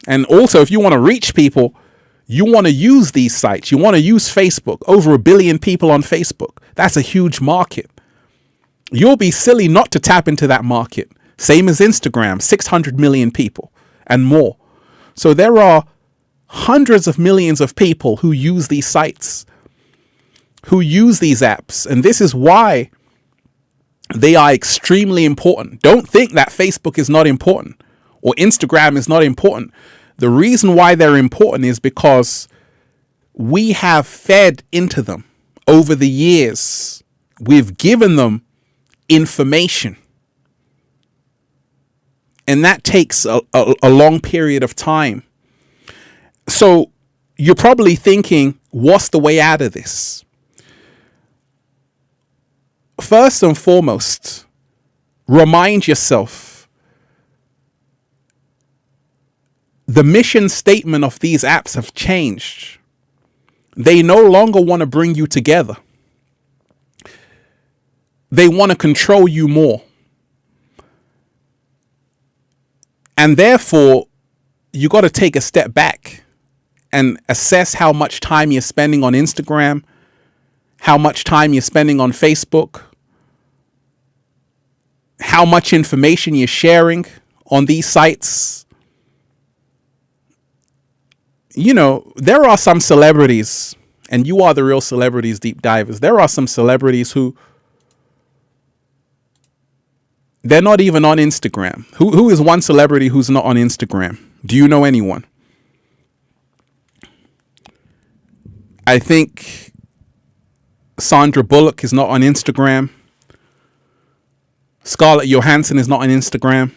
And also, if you want to reach people, you want to use these sites. You want to use Facebook. Over 1 billion people on Facebook. That's a huge market. You'll be silly not to tap into that market. Same as Instagram, 600 million people and more. So there are hundreds of millions of people who use these sites, who use these apps. And this is why they are extremely important. Don't think that Facebook is not important or Instagram is not important. The reason why they're important is because we have fed into them over the years. We've given them information. And that takes a long period of time. So you're probably thinking, what's the way out of this? First and foremost, remind yourself the mission statement of these apps have changed. They no longer want to bring you together. They want to control you more. And therefore, you got to take a step back and assess how much time you're spending on Instagram, how much time you're spending on Facebook, how much information you're sharing on these sites. You know, there are some celebrities, and you are the real celebrities, deep divers. There are some celebrities who they're not even on Instagram. Who is one celebrity who's not on Instagram? Do you know anyone? I think Sandra Bullock is not on Instagram. Scarlett Johansson is not on Instagram.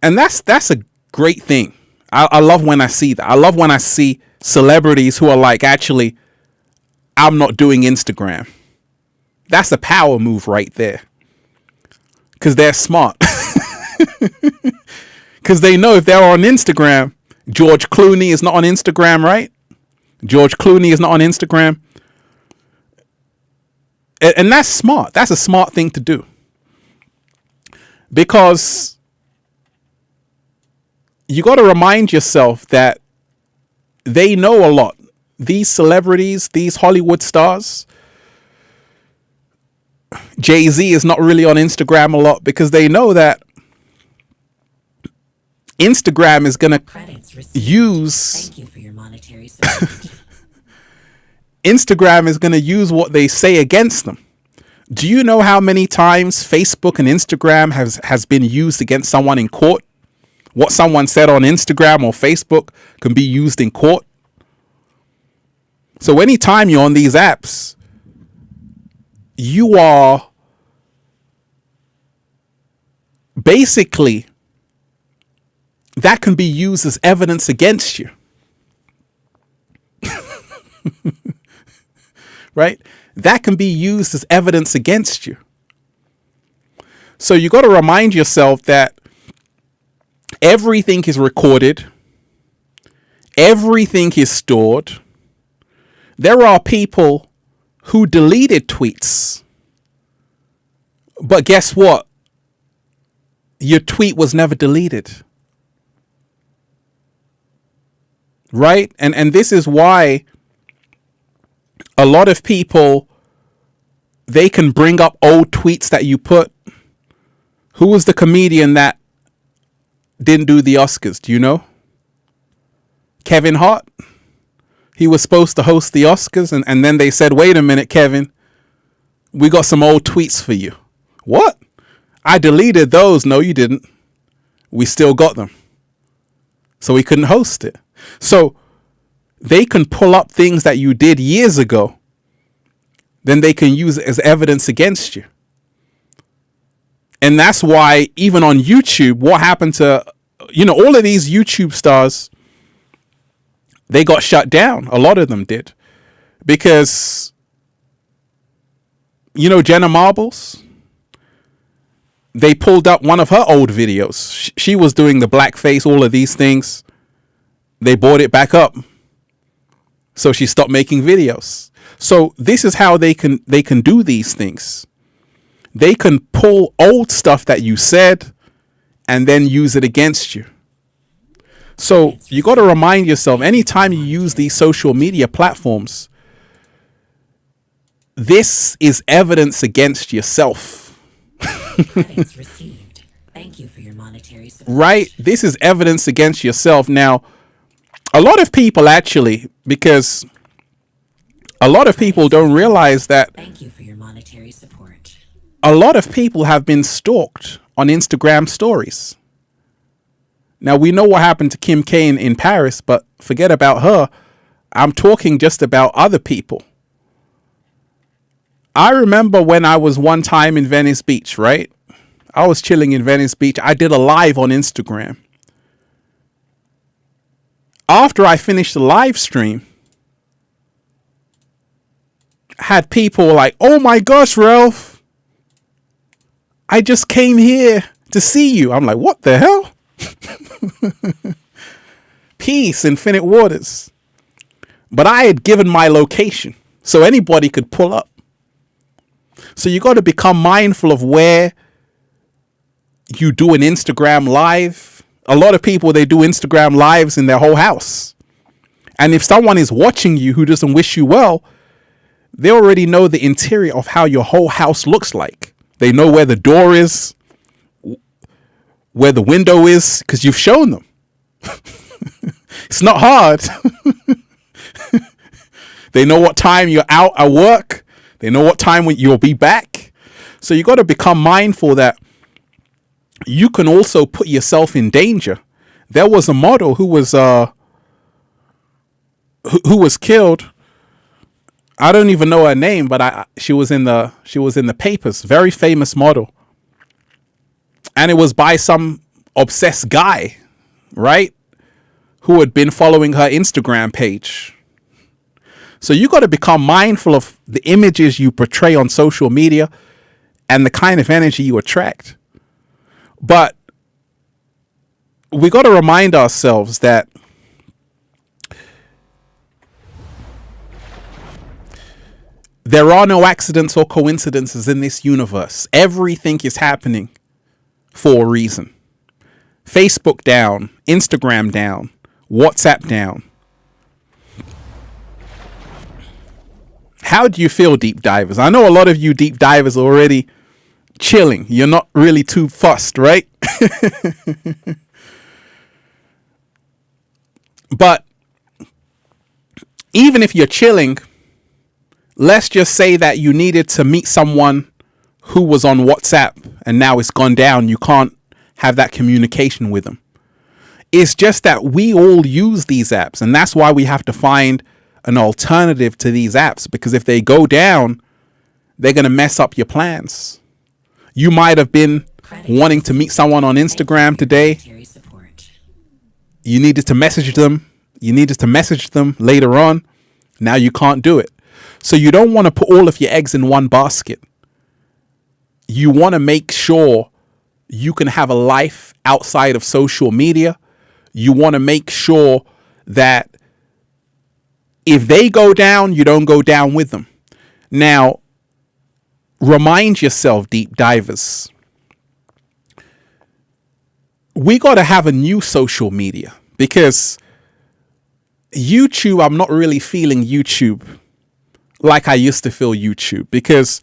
And that's a great thing. I love when I see that. I love when I see celebrities who are like, actually, I'm not doing Instagram. That's a power move right there. Because they're smart. Because they know if they're on Instagram, George Clooney is not on Instagram, right? George Clooney is not on Instagram. And that's smart. That's a smart thing to do. Because you got to remind yourself that they know a lot. These celebrities, these Hollywood stars, Jay-Z is not really on Instagram a lot because they know that Instagram is going to use
Thank you for your monetary support.
Instagram is going to use what they say against them. Do you know how many times Facebook and Instagram has been used against someone in court? What someone said on Instagram or Facebook can be used in court. So anytime you're on these apps, you are basically, that can be used as evidence against you. Right? That can be used as evidence against you. So you got to remind yourself that everything is recorded. Everything is stored. There are people who deleted tweets. But guess what? Your tweet was never deleted. Right? And this is why a lot of people, they can bring up old tweets that you put. Who was the comedian that didn't do the Oscars? Do you know? Kevin Hart. He was supposed to host the Oscars, and then they said, wait a minute, Kevin, we got some old tweets for you. What? I deleted those. No, you didn't. We still got them. So we couldn't host it. So they can pull up things that you did years ago. Then they can use it as evidence against you. And that's why even on YouTube, what happened to, all of these YouTube stars, they got shut down. A lot of them did. Because, Jenna Marbles, they pulled up one of her old videos. She was doing the blackface, all of these things. They brought it back up. So she stopped making videos. So this is how they can do these things. They can pull old stuff that you said and then use it against you. So you got to remind yourself, anytime you use these social media platforms, this is evidence against yourself.
Credits received. Thank you for your monetary support.
Right? This is evidence against yourself. Now, a lot of people actually, because a lot of people don't realize that
Thank you for your monetary support.
a lot of people have been stalked on Instagram stories. Now, we know what happened to Kim K in Paris, but forget about her. I'm talking just about other people. I remember when I was one time in Venice Beach, right? I was chilling in Venice Beach. I did a live on Instagram. After I finished the live stream, I had people like, oh my gosh, Ralph, I just came here to see you. I'm like, what the hell? Peace, infinite waters. But I had given my location so anybody could pull up. So you got to become mindful of where you do an Instagram live. A lot of people, they do Instagram lives in their whole house. And if someone is watching you who doesn't wish you well, they already know the interior of how your whole house looks like. They know where the door is, where the window is, because you've shown them. It's not hard. They know what time you're out at work. They know what time you'll be back. So you got to become mindful that you can also put yourself in danger. There was a model who was killed. I don't even know her name, but she was in the papers. Very famous model. And it was by some obsessed guy, right? Who had been following her Instagram page. So you got to become mindful of the images you portray on social media and the kind of energy you attract. But we got to remind ourselves that there are no accidents or coincidences in this universe. Everything is happening for a reason. Facebook down, Instagram down, WhatsApp down. How do you feel, deep divers? I know a lot of you deep divers are already chilling. You're not really too fussed, right? But even if you're chilling, let's just say that you needed to meet someone who was on WhatsApp and now it's gone down. You can't have that communication with them. It's just that we all use these apps, and that's why we have to find an alternative to these apps, because if they go down, they're going to mess up your plans. You might have been wanting to meet someone on Instagram today. You needed to message them. You needed to message them later on. Now you can't do it. So you don't want to put all of your eggs in one basket. You want to make sure you can have a life outside of social media. You want to make sure that if they go down, you don't go down with them. Now, remind yourself, deep divers, we got to have a new social media, because YouTube, I'm not really feeling YouTube like I used to feel YouTube, because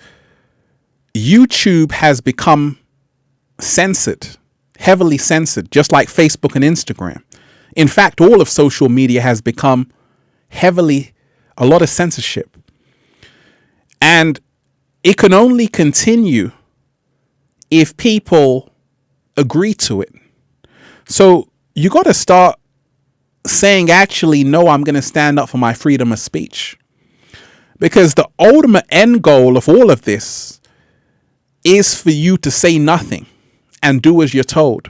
YouTube has become censored, heavily censored, just like Facebook and Instagram. In fact, all of social media has become a lot of censorship. And it can only continue if people agree to it. So you got to start saying, actually, no, I'm going to stand up for my freedom of speech. Because the ultimate end goal of all of this is for you to say nothing and do as you're told.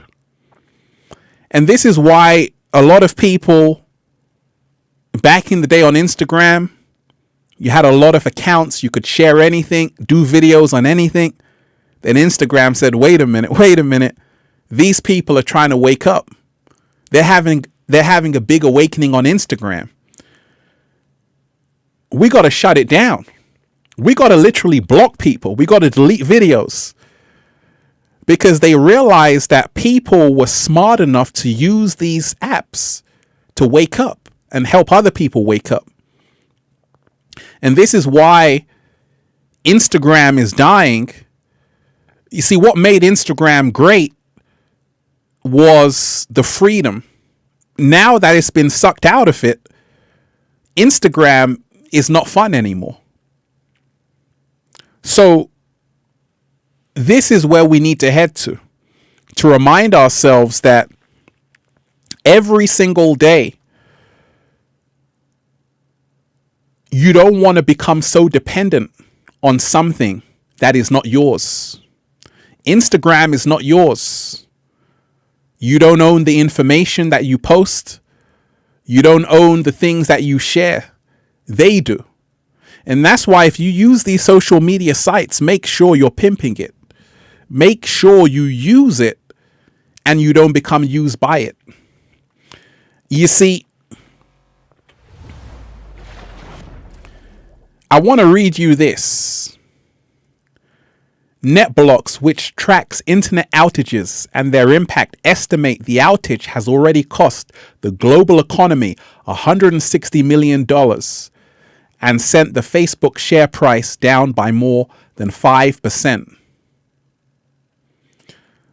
And this is why a lot of people back in the day on Instagram, you had a lot of accounts. You could share anything, do videos on anything. Then Instagram said, wait a minute. These people are trying to wake up. They're having a big awakening on Instagram. We got to shut it down. We got to literally block people. We got to delete videos, because they realized that people were smart enough to use these apps to wake up and help other people wake up. And this is why Instagram is dying. You see, what made Instagram great was the freedom. Now that it's been sucked out of it, Instagram is not fun anymore. So this is where we need to head to remind ourselves that Every single day. You don't want to become so dependent on something that is not yours. Instagram is not yours. You don't own the information that you post. You don't own the things that you share. They do. And that's why if you use these social media sites, make sure you're pimping it. Make sure you use it and you don't become used by it. You see, I want to read you this. NetBlocks, which tracks internet outages and their impact, estimate the outage has already cost the global economy $160 million and sent the Facebook share price down by more than 5%.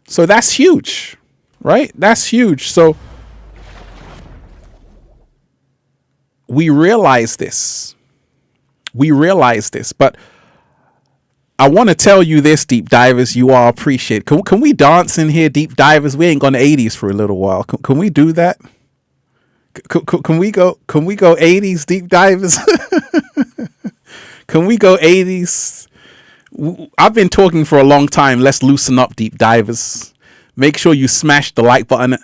So that's huge, right? That's huge. So we realize this. But I want to tell you this, deep divers, you are appreciated. Can we dance in here, deep divers? We ain't gone to 80s for a little while. Can we do that? Can we go 80s, deep divers? Can we go 80s? I've been talking for a long time. Let's loosen up, deep divers. Make sure you smash the like button.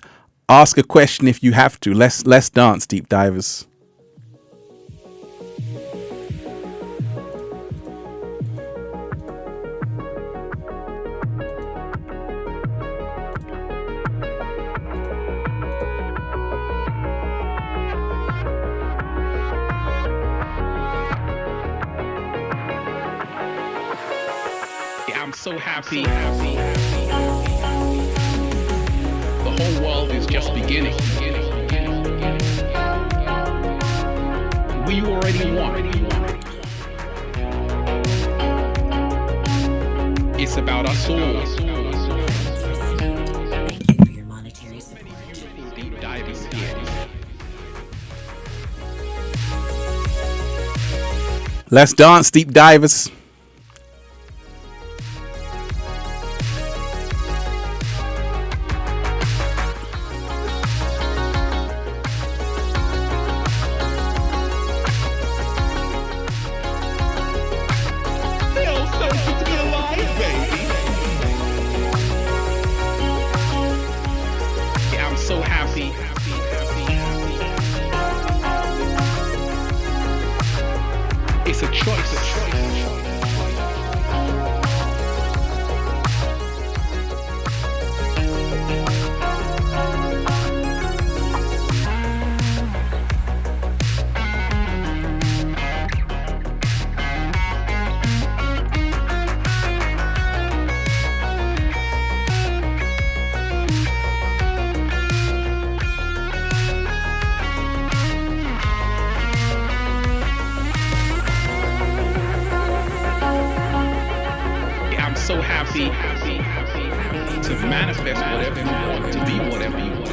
Ask a question if you have to. Let's dance, deep divers. I'm so happy. The whole world is just beginning. We already won. It's about us all.
Thank you for your monetary support.
Deep divers here. Let's dance, deep divers. So happy. It's a choice. So happy to manifest whatever you want, to be whatever you want.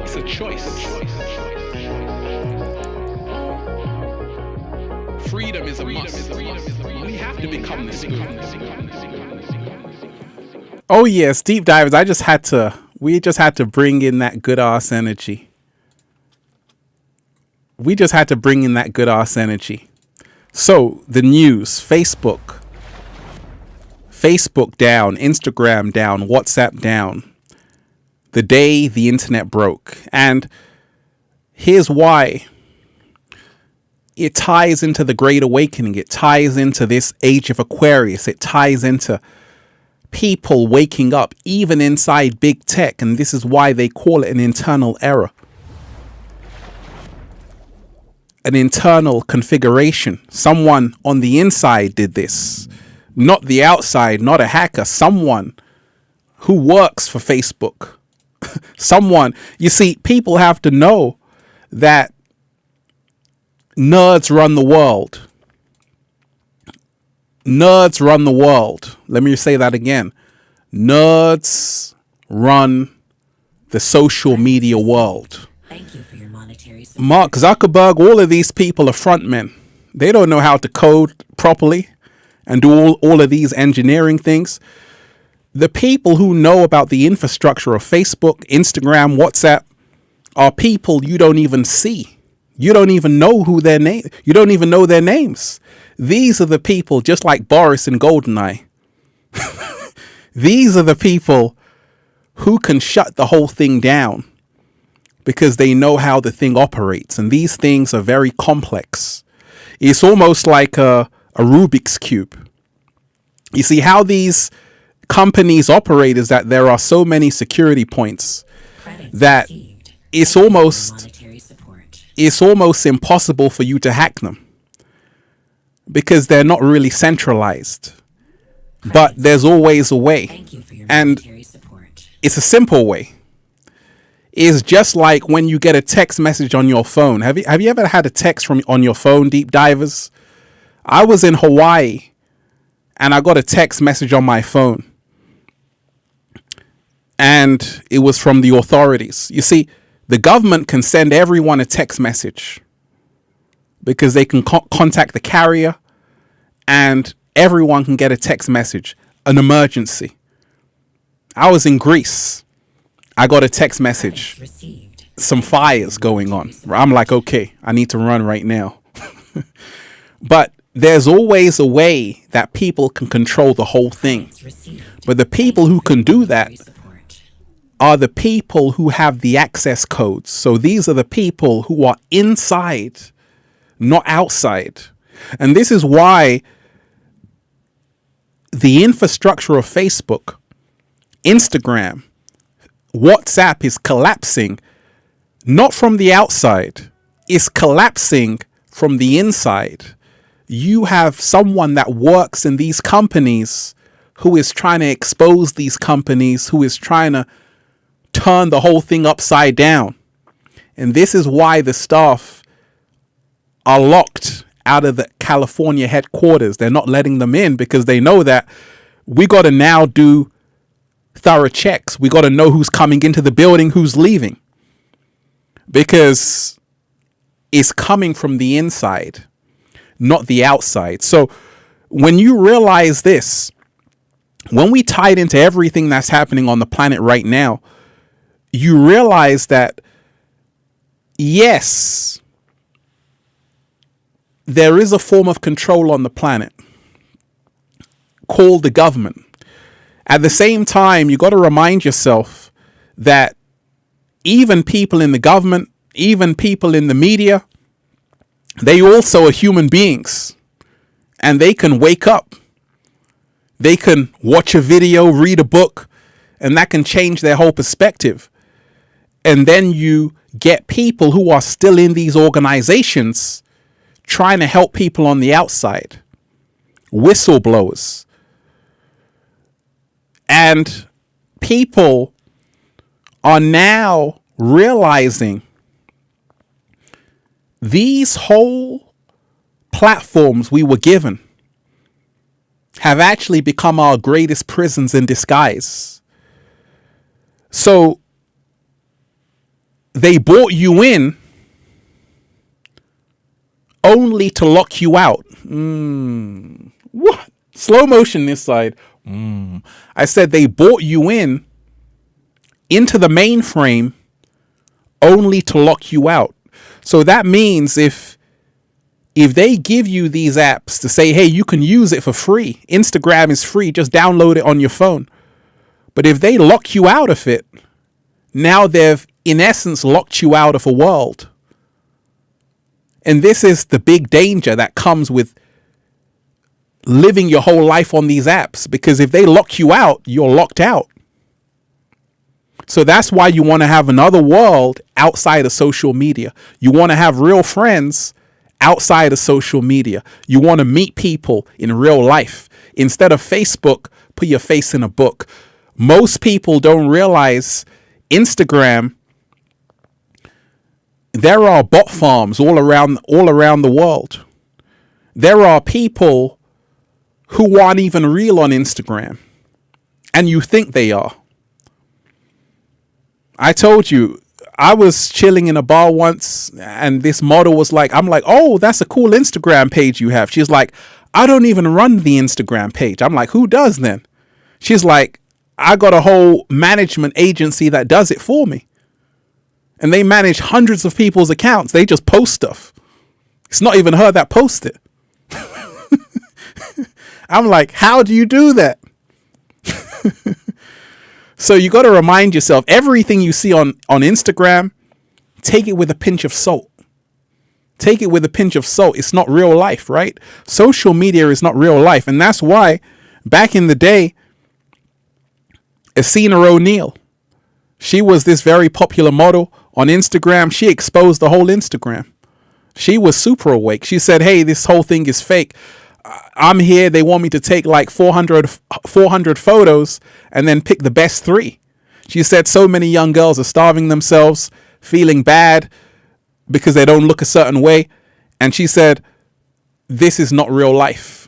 It's a choice. Freedom is a must. We have to become this good. Oh yes, deep divers. We just had to bring in that good ass energy. So the news, Facebook down, Instagram down, WhatsApp down. The day the internet broke. And here's why. It ties into the Great Awakening. It ties into this age of Aquarius. It ties into people waking up, even inside big tech. And this is why they call it an internal error. An internal configuration. Someone on the inside did this. Not the outside, not a hacker, someone who works for Facebook. Someone, you see, people have to know that nerds run the world. Nerds run the world. Let me say that again. Nerds run the social media world.
Thank you for your monetary support.
Mark Zuckerberg, all of these people are frontmen. They don't know how to code properly and do all of these engineering things. The people who know about the infrastructure of Facebook, Instagram, WhatsApp, are people you don't even see. You don't even know who their name. You don't even know their names. These are the people, just like Boris and Goldeneye. These are the people who can shut the whole thing down because they know how the thing operates. And these things are very complex. It's almost like a Rubik's Cube. You see how these companies operate is that there are so many security points that it's almost impossible for you to hack them because they're not really centralized. But there's always a way, and it's a simple way. It's just like when you get a text message on your phone. Have you ever had a text on your phone, deep divers? I was in Hawaii and I got a text message on my phone, and it was from the authorities. You see, the government can send everyone a text message because they can contact the carrier, and everyone can get a text message, an emergency. I was in Greece. I got a text message, some fires going on. I'm like, okay, I need to run right now. But there's always a way that people can control the whole thing. But the people who can do that are the people who have the access codes. So these are the people who are inside, not outside. And this is why the infrastructure of Facebook, Instagram, WhatsApp is collapsing, not from the outside, it's collapsing from the inside. You have someone that works in these companies who is trying to expose these companies, who is trying to turn the whole thing upside down. And this is why the staff are locked out of the California headquarters. They're not letting them in because they know that we got to now do thorough checks. We got to know who's coming into the building, who's leaving, because it's coming from the inside, not the outside. So when you realize this, when we tie it into everything that's happening on the planet right now, you realize that, yes, there is a form of control on the planet called the government. At the same time, you got to remind yourself that even people in the government, even people in the media, they also are human beings, and they can wake up. They can watch a video, read a book, and that can change their whole perspective. And then you get people who are still in these organizations trying to help people on the outside, whistleblowers. And people are now realizing these whole platforms we were given have actually become our greatest prisons in disguise. So they brought you in only to lock you out. What? Slow motion this side. I said they brought you in into the mainframe only to lock you out. So that means if they give you these apps to say, hey, you can use it for free. Instagram is free. Just download it on your phone. But if they lock you out of it, now they've in essence locked you out of a world. And this is the big danger that comes with living your whole life on these apps, because if they lock you out, you're locked out. So that's why you want to have another world outside of social media. You want to have real friends outside of social media. You want to meet people in real life. Instead of Facebook, put your face in a book. Most people don't realize Instagram, there are bot farms all around the world. There are people who aren't even real on Instagram, and you think they are. I told you, I was chilling in a bar once, and this model was like, I'm like, oh, that's a cool Instagram page you have. She's like, I don't even run the Instagram page. I'm like, who does then? She's like, I got a whole management agency that does it for me. and they manage hundreds of people's accounts. They just post stuff. It's not even her that posts it. I'm like, how do you do that? So you got to remind yourself, everything you see on Instagram, take it with a pinch of salt. Take it with a pinch of salt. It's not real life, right? Social media is not real life. And that's why back in the day, Essena O'Neill, she was this very popular model on Instagram. She exposed the whole Instagram. She was super awake. She said, hey, this whole thing is fake. I'm here. They want me to take like 400 photos and then pick the best 3. She said so many young girls are starving themselves, feeling bad because they don't look a certain way. And she said, this is not real life.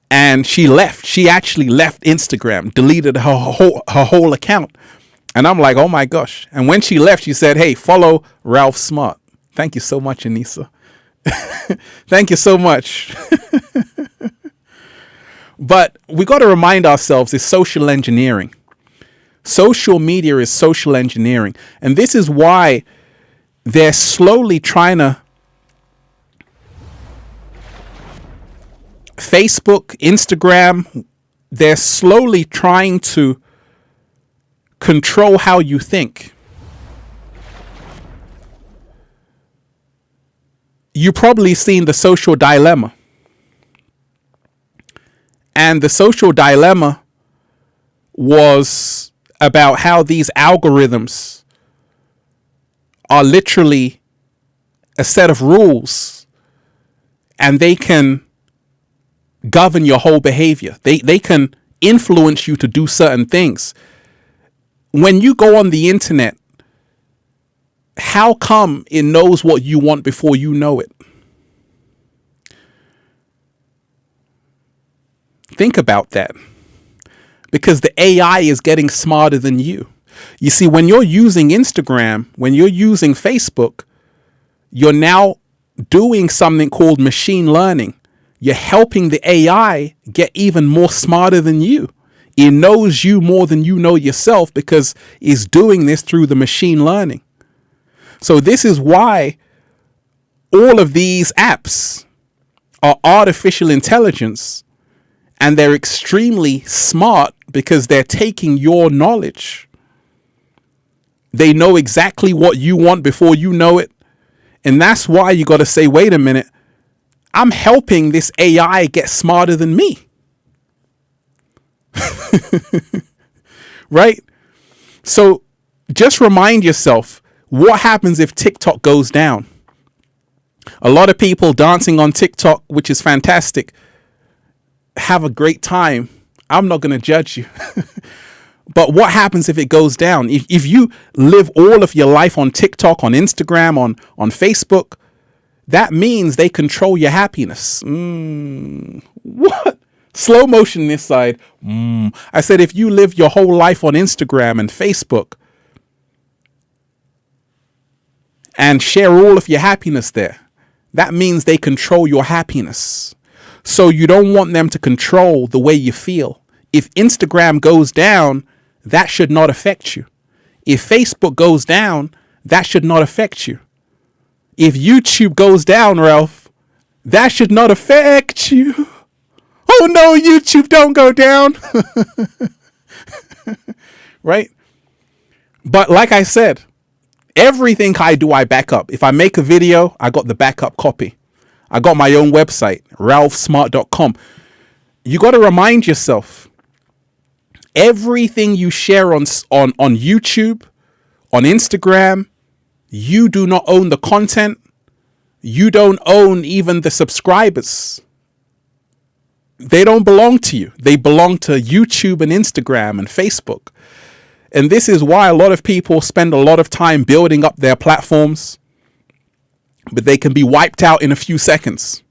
And she left. She actually left Instagram, deleted her whole account. And I'm like, oh my gosh. And when she left, she said, hey, follow Ralph Smart. Thank you so much, Anissa. Thank you so much. But we got to remind ourselves, it's social engineering. Social media is social engineering. And this is why they're slowly trying to Facebook, Instagram, they're slowly trying to control how you think. You've probably seen The Social Dilemma. And The Social Dilemma was about how these algorithms are literally a set of rules, and they can govern your whole behavior. They can influence you to do certain things. When you go on the internet, how come it knows what you want before you know it? Think about that. Because the AI is getting smarter than you. You see, when you're using Instagram, when you're using Facebook, you're now doing something called machine learning. You're helping the AI get even more smarter than you. It knows you more than you know yourself because it's doing this through the machine learning. So this is why all of these apps are artificial intelligence, and they're extremely smart because they're taking your knowledge. They know exactly what you want before you know it. And that's why you got to say, wait a minute, I'm helping this AI get smarter than me. Right? So just remind yourself, what happens if TikTok goes down? A lot of people dancing on TikTok, which is fantastic. Have a great time. I'm not going to judge you. But what happens if it goes down? If you live all of your life on TikTok, on Instagram, on Facebook, that means they control your happiness. What? Slow motion this side. I said, if you live your whole life on Instagram and Facebook and share all of your happiness there, that means they control your happiness. So you don't want them to control the way you feel. If Instagram goes down, that should not affect you. If Facebook goes down, that should not affect you. If YouTube goes down, Ralph, that should not affect you. Oh no, YouTube, don't go down. Right? But like I said, everything I do, I back up. If I make a video, I got the backup copy. I got my own website, ralphsmart.com. You got to remind yourself, everything you share on YouTube, on Instagram, you do not own the content. You don't own even the subscribers. They don't belong to you. They belong to YouTube and Instagram and Facebook. And this is why a lot of people spend a lot of time building up their platforms, but they can be wiped out in a few seconds.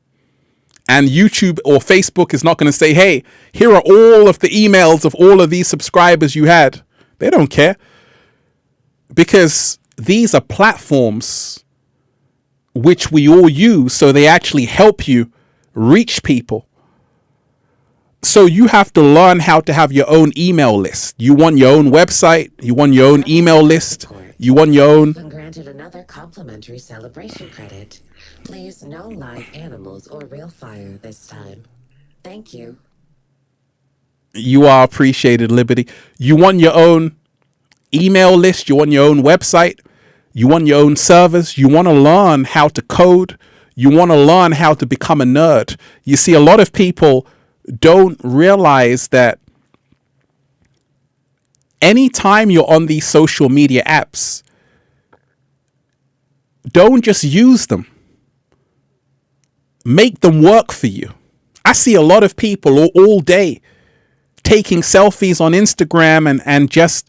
And YouTube or Facebook is not going to say, hey, here are all of the emails of all of these subscribers you had. They don't care. Because these are platforms which we all use, so they actually help you reach people. So you have to learn how to have your own email list. You want your own website. You want your own email list. You want your own.
Been granted another complimentary celebration credit. Please no live animals or real fire this time. Thank you.
You are appreciated, Liberty. You want your own email list. You want your own website. You want your own servers. You want to learn how to code. You want to learn how to become a nerd. You see, a lot of people don't realize that anytime you're on these social media apps, don't just use them. Make them work for you. I see a lot of people all day taking selfies on Instagram and just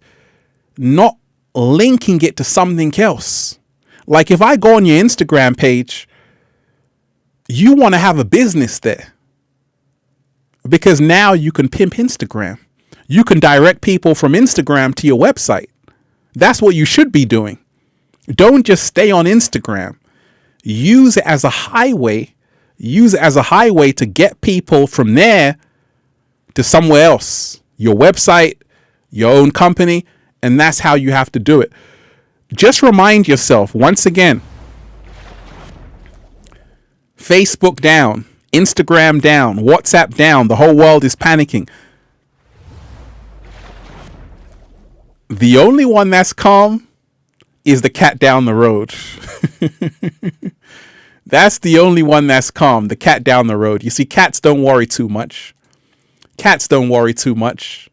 not linking it to something else. Like if I go on your Instagram page, you want to have a business there. Because now you can pimp Instagram. You can direct people from Instagram to your website. That's what you should be doing. Don't just stay on Instagram. Use it as a highway. Use it as a highway to get people from there to somewhere else. Your website, your own company, and that's how you have to do it. Just remind yourself, once again, Facebook down, Instagram down, WhatsApp down, the whole world is panicking. The only one that's calm is the cat down the road. That's the only one that's calm, the cat down the road. You see, cats don't worry too much. Cats don't worry too much.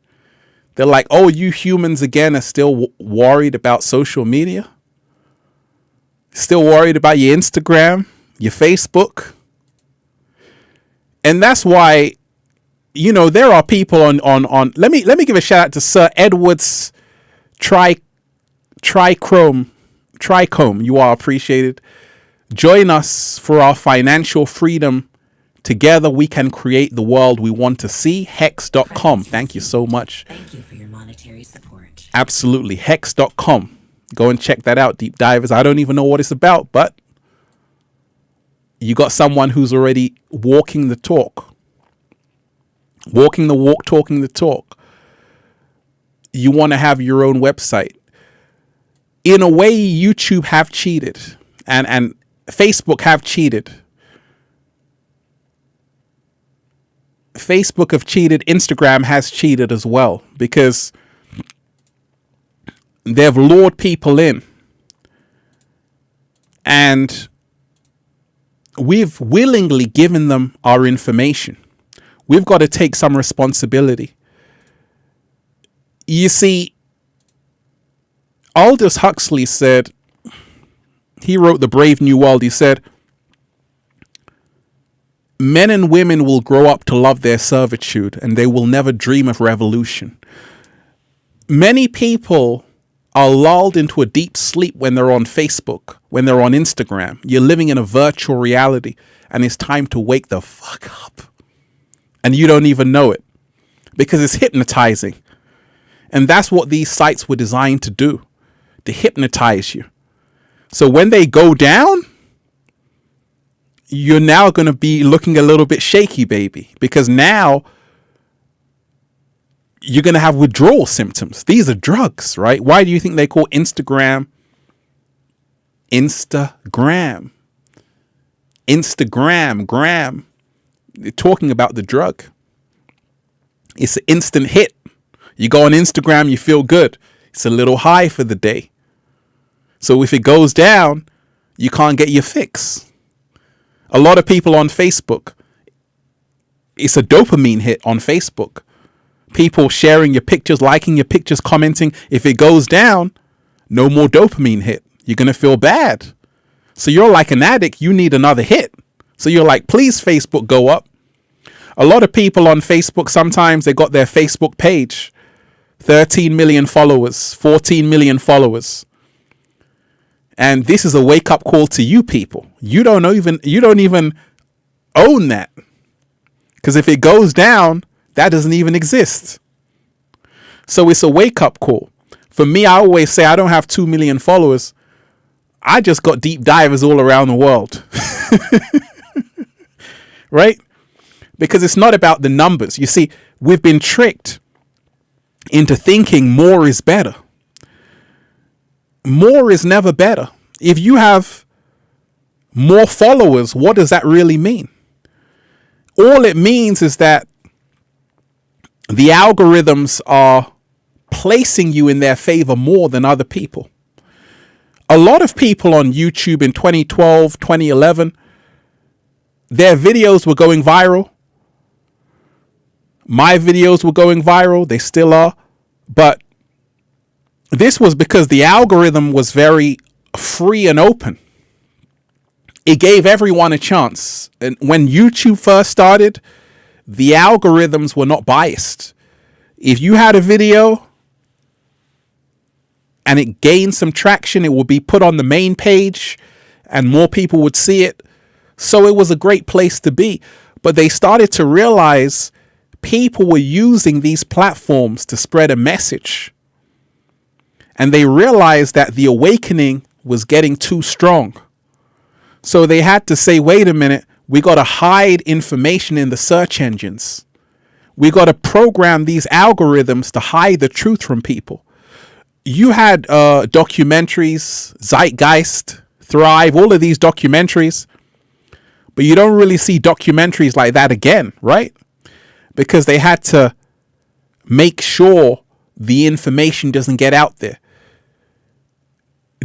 They're like, oh, you humans again are still worried about social media? Still worried about your Instagram, your Facebook? And that's why, you know, there are people on let me give a shout out to Sir Edward's Trichome. You are appreciated. Join us for our financial freedom. Together we can create the world we want to see. Hex.com. Thank you so much.
Thank you for your monetary support.
Absolutely. Hex.com. Go and check that out, deep divers. I don't even know what it's about, but you got someone who's already walking the talk. Walking the walk, talking the talk. You want to have your own website. In a way, YouTube have cheated and Facebook have cheated. Facebook have cheated. Instagram has cheated as well because they've lured people in. And we've willingly given them our information. We've got to take some responsibility. You see, Aldous Huxley said, he wrote The Brave New World. He said, men and women will grow up to love their servitude and they will never dream of revolution. Many people are lulled into a deep sleep when they're on Facebook, when they're on Instagram. You're living in a virtual reality and it's time to wake the fuck up. And you don't even know it because it's hypnotizing. And that's what these sites were designed to do, to hypnotize you. So when they go down, you're now going to be looking a little bit shaky, baby, because now you're going to have withdrawal symptoms. These are drugs, right? Why do you think they call Instagram? Gram. They're talking about the drug. It's an instant hit. You go on Instagram, you feel good. It's a little high for the day. So if it goes down, you can't get your fix. A lot of people on Facebook, it's a dopamine hit on Facebook. People sharing your pictures, liking your pictures, commenting. If it goes down, no more dopamine hit. You're going to feel bad. So you're like an addict. You need another hit. So you're like, please, Facebook, go up. A lot of people on Facebook, sometimes they got their Facebook page, 13 million followers, 14 million followers. And this is a wake up call to you people. You don't even own that. Because if it goes down, that doesn't even exist. So it's a wake up call. For me, I always say I don't have 2 million followers. I just got deep divers all around the world. Right? Because it's not about the numbers. You see, we've been tricked into thinking more is better. more is never better. If you have more followers, what does that really mean? All it means is that the algorithms are placing you in their favor more than other people. A lot of people on YouTube in 2012, 2011, their videos were going viral. My videos were going viral. They still are. But this was because the algorithm was very free and open. It gave everyone a chance. And when YouTube first started, the algorithms were not biased. If you had a video and it gained some traction, it would be put on the main page and more people would see it. So it was a great place to be. But they started to realize people were using these platforms to spread a message. And they realized that the awakening was getting too strong. So they had to say, wait a minute, we got to hide information in the search engines. We got to program these algorithms to hide the truth from people. You had documentaries, Zeitgeist, Thrive, all of these documentaries, but you don't really see documentaries like that again, right? Because they had to make sure the information doesn't get out there.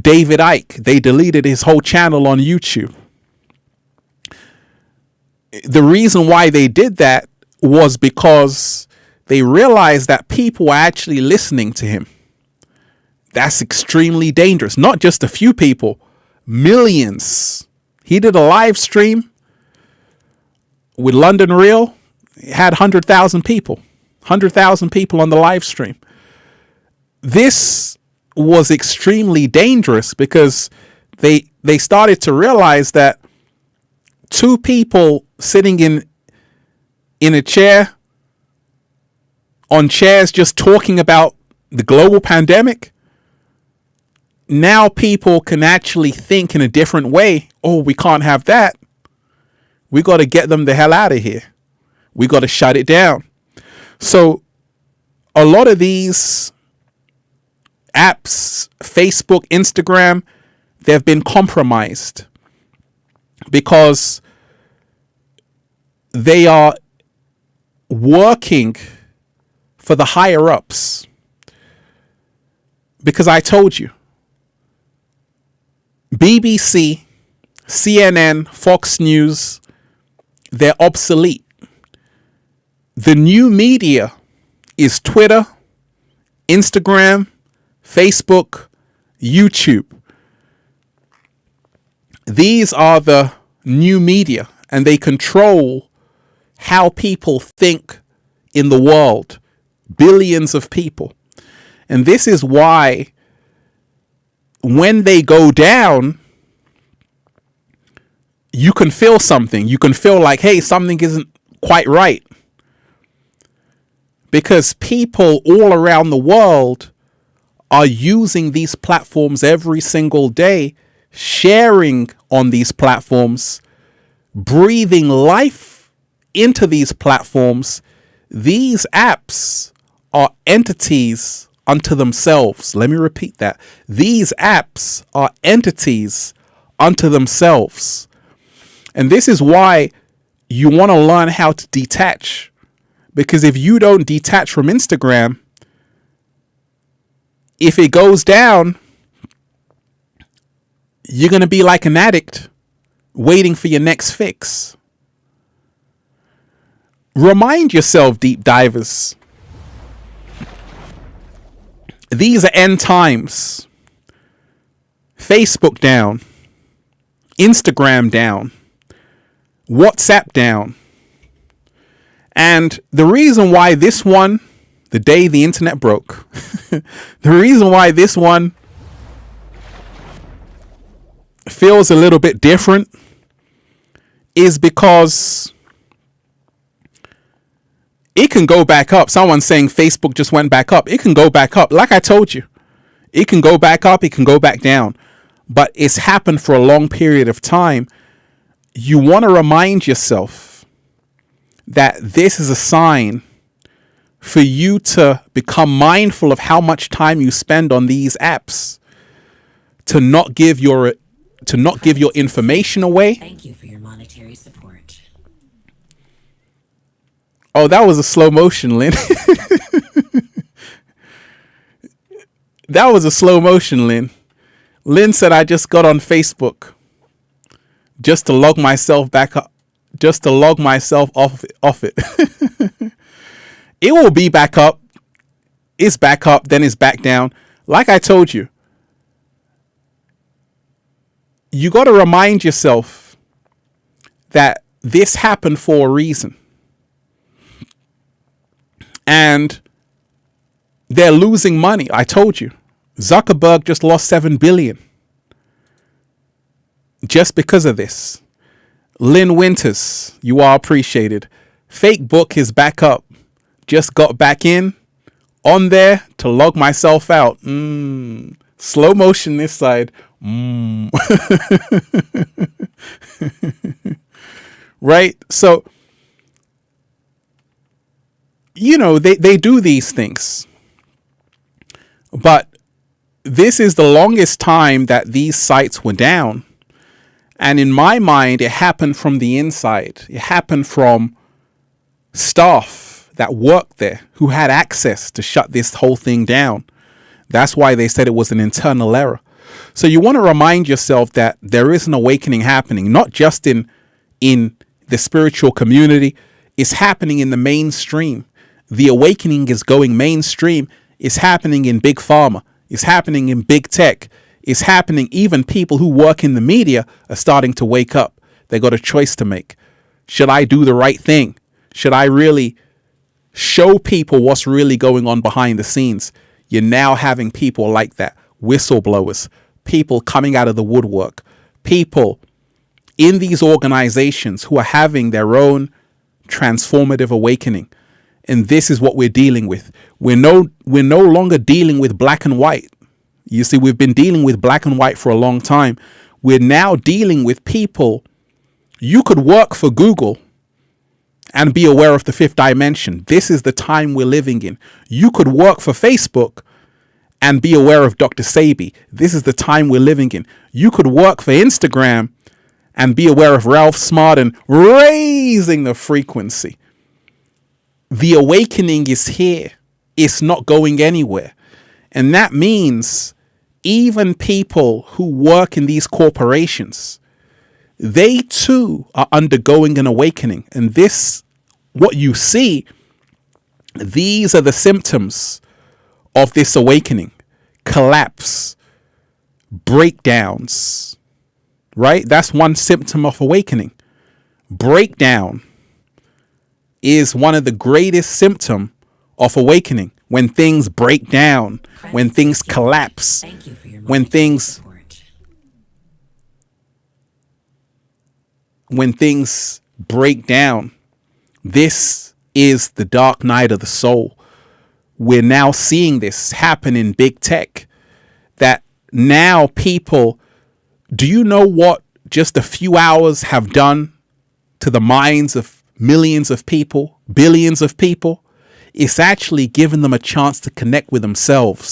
David Icke, they deleted his whole channel on YouTube. The reason why they did that was because they realized that people were actually listening to him. That's extremely dangerous. Not just a few people, millions. He did a live stream with London Real. It had 100,000 people. 100,000 people on the live stream. This was extremely dangerous because they started to realize that two people sitting in a chair, on chairs, just talking about the global pandemic, now people can actually think in a different way. Oh, we can't have that. We got to get them the hell out of here. We got to shut it down. So a lot of these apps, Facebook, Instagram, they've been compromised because they are working for the higher ups. Because I told you, BBC, CNN, Fox News, they're obsolete. The new media is Twitter, Instagram, Facebook, YouTube. These are the new media, and they control how people think in the world. Billions of people. And this is why when they go down, you can feel something. You can feel like, hey, something isn't quite right. Because people all around the world are using these platforms every single day, sharing on these platforms, breathing life into these platforms. These apps are entities unto themselves. Let me repeat that. These apps are entities unto themselves. And this is why you want to learn how to detach. Because if you don't detach from Instagram, if it goes down, you're going to be like an addict waiting for your next fix. Remind yourself, deep divers, these are end times. Facebook down, Instagram down, WhatsApp down. And the reason why this one, the day the internet broke, the reason why this one feels a little bit different is because it can go back up. Someone's saying Facebook just went back up. It can go back up. Like I told you, it can go back up. It can go back down. But it's happened for a long period of time. You want to remind yourself that this is a sign for you to become mindful of how much time you spend on these apps. to not give your information away.
Thank you for your monetary support.
Oh, that was a slow motion, Lynn. That was a slow motion, Lynn. Lynn said, I just got on Facebook just to log myself back up, just to log myself off it. It will be back up. It's back up, then it's back down. Like I told you, you got to remind yourself that this happened for a reason. And they're losing money. I told you. Zuckerberg just lost $7 billion just because of this. Lynn Winters, you are appreciated. Fake book is back up. Just got back in on there to log myself out. Slow motion this side. Right? So, you know, they do these things. But this is the longest time that these sites were down. And in my mind, it happened from the inside. It happened from staff that worked there who had access to shut this whole thing down. That's why they said it was an internal error. So you want to remind yourself that there is an awakening happening, not just in the spiritual community. It's happening in the mainstream. The awakening is going mainstream. It's happening in big pharma. It's happening in big tech. It's happening. Even people who work in the media are starting to wake up. They got a choice to make. Should I do the right thing? Should I really show people what's really going on behind the scenes? You're now having people like that, whistleblowers, people coming out of the woodwork, people in these organizations who are having their own transformative awakening. And this is what we're dealing with. We're no longer dealing with black and white. You see, we've been dealing with black and white for a long time. We're now dealing with people. You could work for Google and be aware of the fifth dimension. This is the time we're living in. You could work for Facebook and be aware of Dr. Sabi. This is the time we're living in. You could work for Instagram and be aware of Ralph Smart and raising the frequency. The awakening is here. It's not going anywhere. And that means even people who work in these corporations, they too are undergoing an awakening. And this, what you see, these are the symptoms of this awakening. Collapse, breakdowns, right? That's one symptom of awakening. Breakdown is one of the greatest symptoms of awakening. When things break down, when things collapse, when things break down, this is the dark night of the soul. We're now seeing this happen in big tech, that now people, do you know what just a few hours have done to the minds of millions of people, billions of people? It's actually given them a chance to connect with themselves.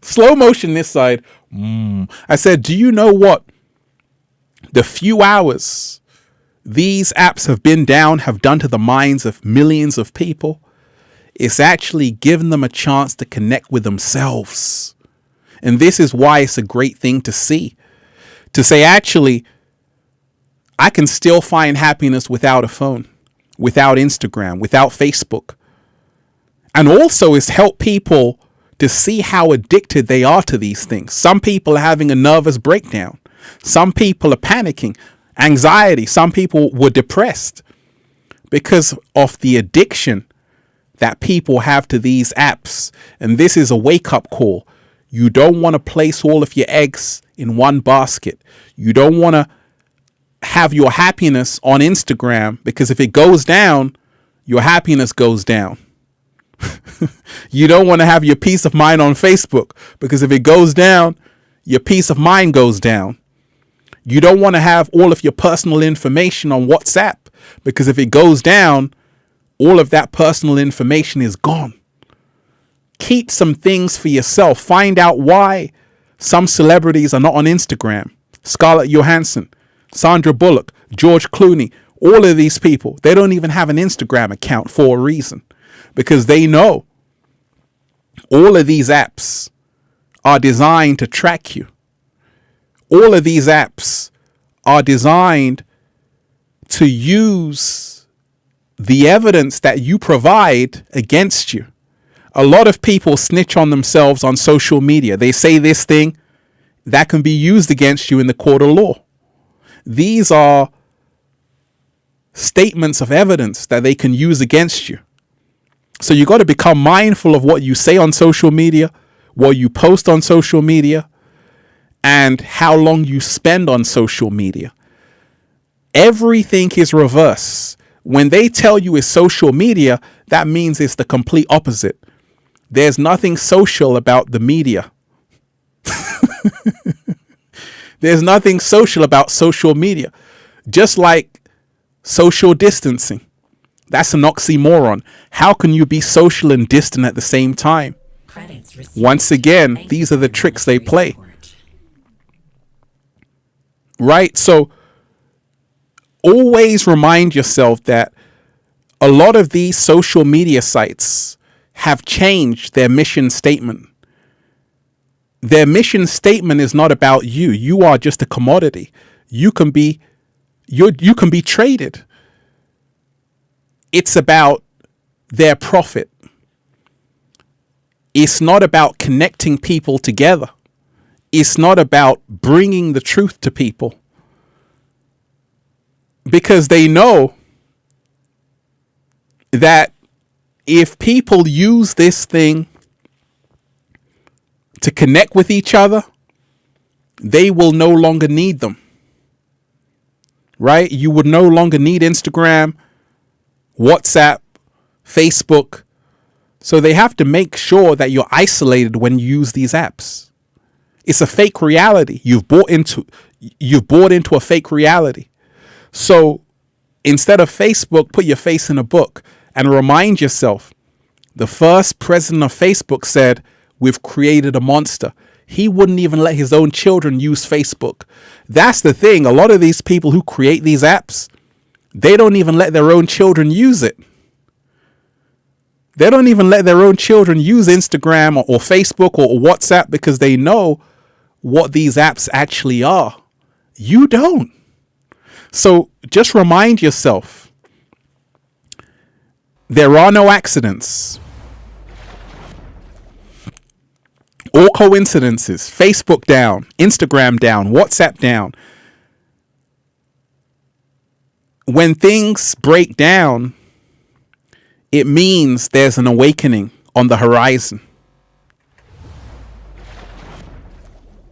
Slow motion this side. I said, do you know what the few hours these apps have been down have done to the minds of millions of people? It's actually given them a chance to connect with themselves. And this is why it's a great thing to see. To say, actually, I can still find happiness without a phone, without Instagram, without Facebook. And also it's helped people to see how addicted they are to these things. Some people are having a nervous breakdown. Some people are panicking, anxiety. Some people were depressed because of the addiction that people have to these apps. And this is a wake-up call. You don't want to place all of your eggs in one basket. You don't want to have your happiness on Instagram, because if it goes down, your happiness goes down. You don't want to have your peace of mind on Facebook, because if it goes down, your peace of mind goes down. You don't want to have all of your personal information on WhatsApp, because if it goes down, all of that personal information is gone. Keep some things for yourself. Find out why Some celebrities are not on Instagram. Scarlett Johansson, Sandra Bullock, George Clooney, all of these people, they don't even have an Instagram account for a reason, because they know all of these apps are designed to track you. All of these apps are designed to use the evidence that you provide against you. A lot of people snitch on themselves on social media. They say this thing that can be used against you in the court of law. These are statements of evidence that they can use against you. So you got to become mindful of what you say on social media, what you post on social media, and how long you spend on social media. Everything is reverse. When they tell you it's social media, that means it's the complete opposite. There's nothing social about the media. There's nothing social about social media. Just like social distancing. That's an oxymoron. How can you be social and distant at the same time? Once again, these are the tricks they play. Right? So always remind yourself that a lot of these social media sites have changed their mission statement. Their mission statement is not about you. You are just a commodity. You can be traded. It's about their profit. It's not about connecting people together. It's not about bringing the truth to people. Because they know that if people use this thing to connect with each other, they will no longer need them. Right? You would no longer need Instagram, WhatsApp, Facebook. So they have to make sure that you're isolated when you use these apps. It's a fake reality. You've bought into a fake reality. So instead of Facebook, put your face in a book and remind yourself, the first president of Facebook said, "We've created a monster." He wouldn't even let his own children use Facebook. That's the thing. A lot of these people who create these apps, they don't even let their own children use it. They don't even let their own children use Instagram or Facebook or WhatsApp because they know what these apps actually are. You don't. So just remind yourself, there are no accidents or coincidences. Facebook down, Instagram down, WhatsApp down. When things break down, it means there's an awakening on the horizon.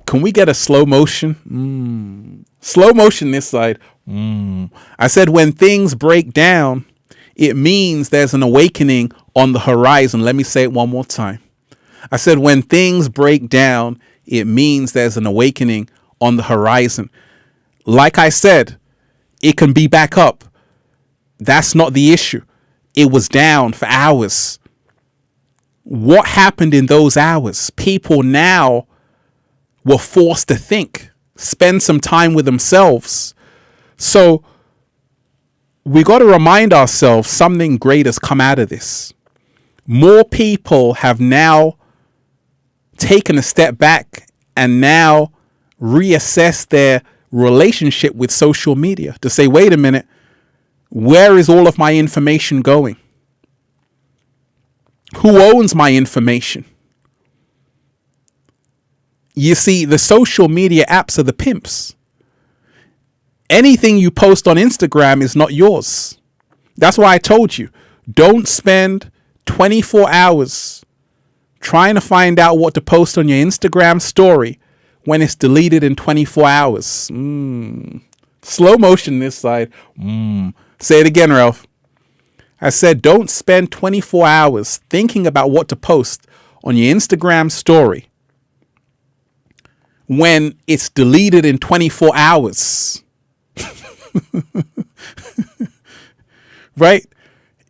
Can we get a slow motion? Slow motion this side. I said when things break down, it means there's an awakening on the horizon. Let me say it one more time. I said when things break down, it means there's an awakening on the horizon. Like I said, it can be back up. That's not the issue. It was down for hours. What happened in those hours? People now were forced to think, spend some time with themselves. So we got to remind ourselves something great has come out of this. More people have now taken a step back and now reassess their relationship with social media to say, wait a minute, where is all of my information going? Who owns my information? You see, the social media apps are the pimps. Anything you post on Instagram is not yours. That's why I told you, don't spend 24 hours trying to find out what to post on your Instagram story when it's deleted in 24 hours. Slow motion this side. Say it again, Ralph. I said, don't spend 24 hours thinking about what to post on your Instagram story when it's deleted in 24 hours. Right?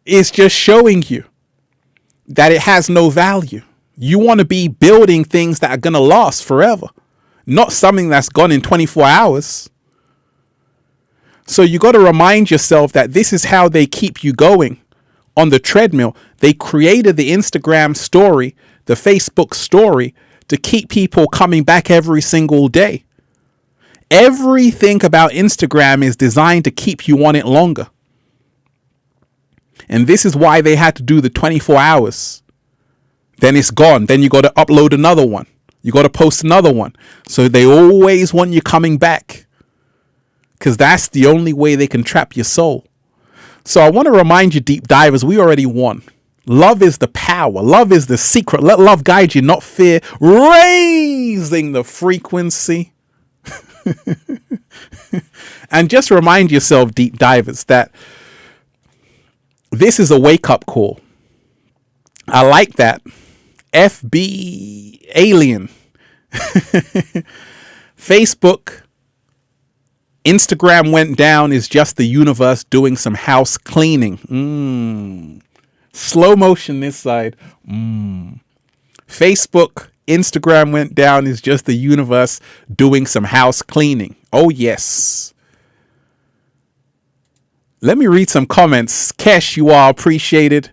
It's just showing you that it has no value. You want to be building things that are going to last forever. not something that's gone in 24 hours. So you got to remind yourself that this is how they keep you going on the treadmill. They created the Instagram story, the Facebook story, to keep people coming back every single day. Everything about Instagram is designed to keep you on it longer. And this is why they had to do the 24 hours. Then it's gone. Then you got to upload another one. You got to post another one. So they always want you coming back, because that's the only way they can trap your soul. So I want to remind you, deep divers, we already won. Love is the power. Love is the secret. Let love guide you, not fear. Raising the frequency. And just remind yourself, deep divers, that this is a wake-up call. I like that. FB alien. Facebook, Instagram went down is just the universe doing some house cleaning. Slow motion this side. Facebook, Instagram went down is just the universe doing some house cleaning. Oh, yes. Let me read some comments. Kesh, you are appreciated.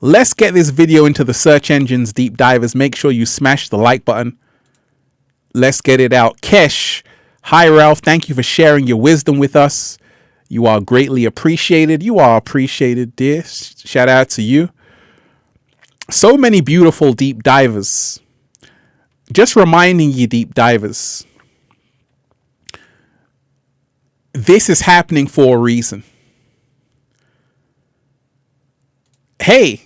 Let's get this video into the search engines, deep divers. Make sure you smash the like button. Let's get it out. Kesh, hi, Ralph. Thank you for sharing your wisdom with us. You are greatly appreciated. You are appreciated, dear. Shout out to you. So many beautiful deep divers. Just reminding you, deep divers, this is happening for a reason. Hey,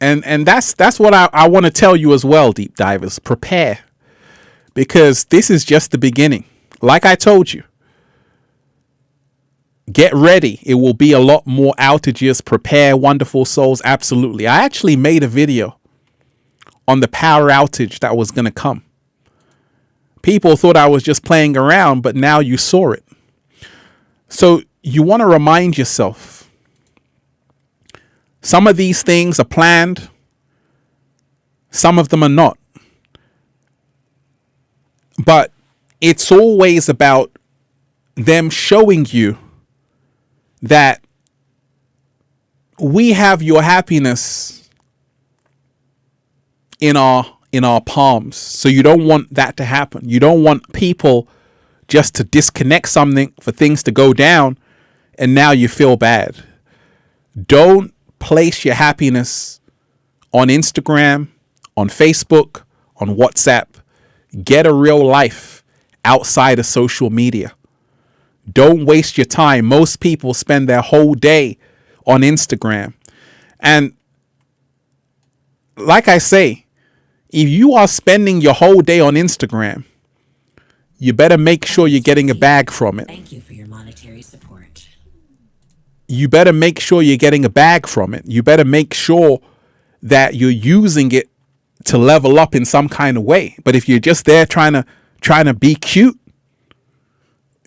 and that's what I want to tell you as well, deep divers. Prepare, because this is just the beginning. Like I told you, get ready. It will be a lot more outages. Prepare, wonderful souls. Absolutely. I actually made a video on the power outage that was going to come. People thought I was just playing around, but now you saw it. So you want to remind yourself, some of these things are planned. Some of them are not. But it's always about them showing you that we have your happiness in our palms. So you don't want that to happen. You don't want people just to disconnect something for things to go down and now you feel bad. Don't place your happiness on Instagram, on Facebook, on WhatsApp. Get a real life outside of social media. Don't waste your time. Most people spend their whole day on Instagram. And like I say, if you are spending your whole day on Instagram, you better make sure you're getting a bag from it.
Thank you for your monetary support.
You better make sure you're getting a bag from it. You better make sure that you're using it to level up in some kind of way. But if you're just there trying to be cute,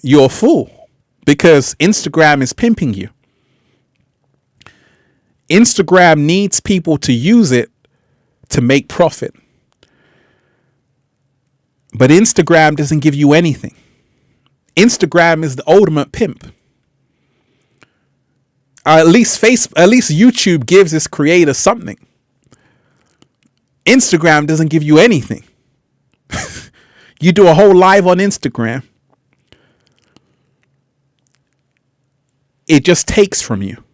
you're a fool, because Instagram is pimping you. Instagram needs people to use it to make profit. But Instagram doesn't give you anything. Instagram is the ultimate pimp. At least YouTube gives its creator something. Instagram doesn't give you anything. You do a whole live on Instagram, it just takes from you.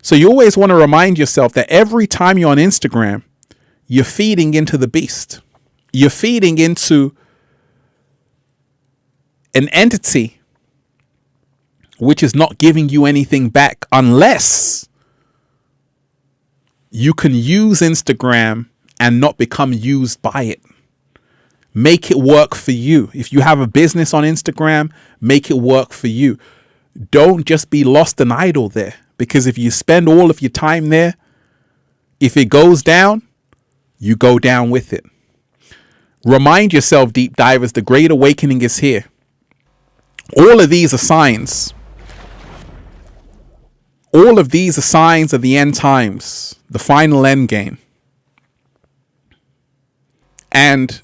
So you always want to remind yourself that every time you're on Instagram, you're feeding into the beast. You're feeding into an entity which is not giving you anything back, unless you can use Instagram and not become used by it. Make it work for you. If you have a business on Instagram, make it work for you. Don't just be lost and idle there, because if you spend all of your time there, if it goes down, you go down with it. Remind yourself, deep divers, the great awakening is here. All of these are signs. All of these are signs of the end times, the final end game. And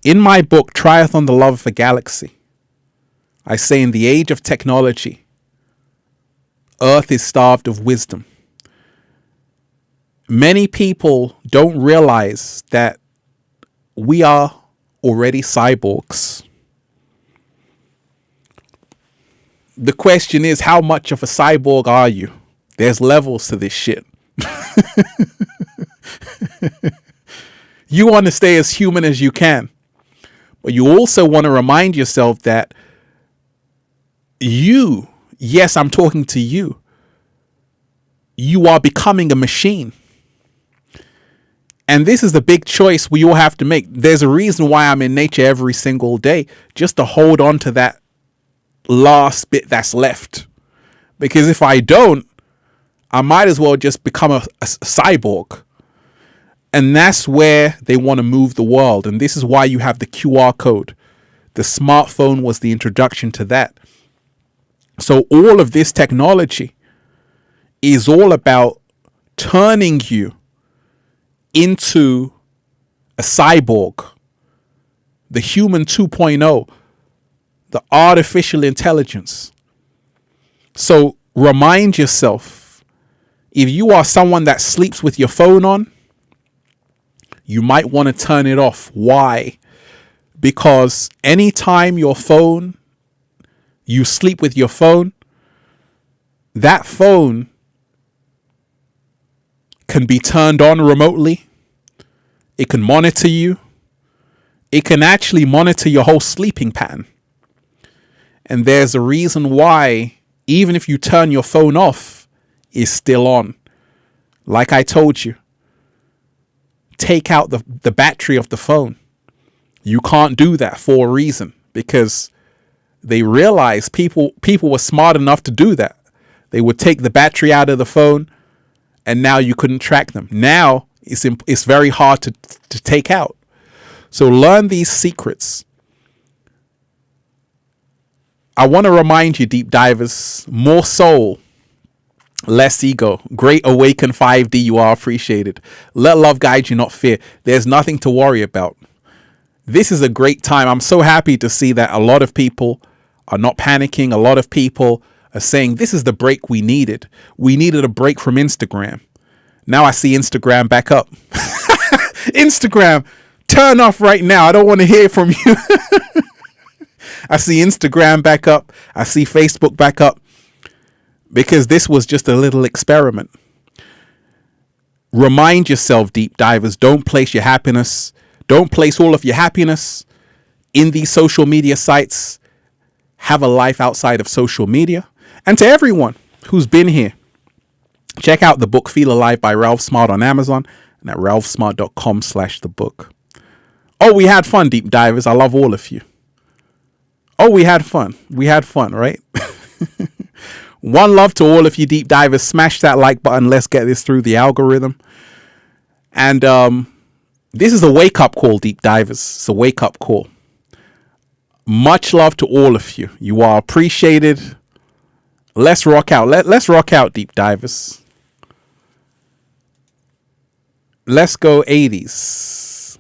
In my book, Triathlon, the Love of a Galaxy, I say in the age of technology, Earth is starved of wisdom. Many people don't realize that we are already cyborgs. The question is, how much of a cyborg are you? There's levels to this shit. You want to stay as human as you can, but you also want to remind yourself that you, yes, I'm talking to you, you are becoming a machine. And this is the big choice we all have to make. There's a reason why I'm in nature every single day, just to hold on to that last bit that's left. Because if I don't, I might as well just become a cyborg. And that's where they want to move the world. And this is why you have the QR code. The smartphone was the introduction to that. So all of this technology is all about turning you into a cyborg, the human 2.0, the artificial intelligence. So remind yourself, if you are someone that sleeps with your phone on, you might want to turn it off. Why? Because anytime you sleep with your phone, that phone can be turned on remotely. It can monitor you. It can actually monitor your whole sleeping pattern. And there's a reason why, even if you turn your phone off, it's still on. Like I told you, take out the battery of the phone. You can't do that for a reason, because they realized people were smart enough to do that. They would take the battery out of the phone, and now you couldn't track them. Now it's very hard to take out. So learn these secrets. I want to remind you, deep divers, more soul, less ego. Great awaken 5D, you are appreciated. Let love guide you, not fear. There's nothing to worry about. This is a great time. I'm so happy to see that a lot of people are not panicking. A lot of people are saying this is the break we needed. We needed a break from Instagram. Now I see Instagram back up. Instagram, turn off right now. I don't want to hear from you. I see Instagram back up. I see Facebook back up. Because this was just a little experiment. Remind yourself, deep divers, don't place all of your happiness in these social media sites. Have a life outside of social media. And to everyone who's been here, check out the book Feel Alive by Ralph Smart on Amazon and at ralphsmart.com/the book. Oh, we had fun, deep divers. I love all of you. Oh, we had fun. We had fun, right? One love to all of you deep divers. Smash that like button. Let's get this through the algorithm. And this is a wake-up call, deep divers. It's a wake-up call. Much love to all of you. You are appreciated. Let's rock out. Let's rock out, deep divers. Let's go 80s.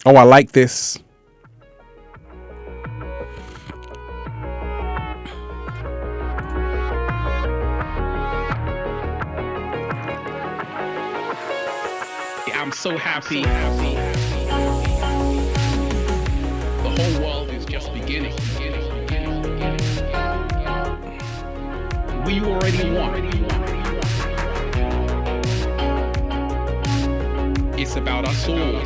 Oh, I like this. I'm so happy. The whole world is just beginning. We already won. It's about us all.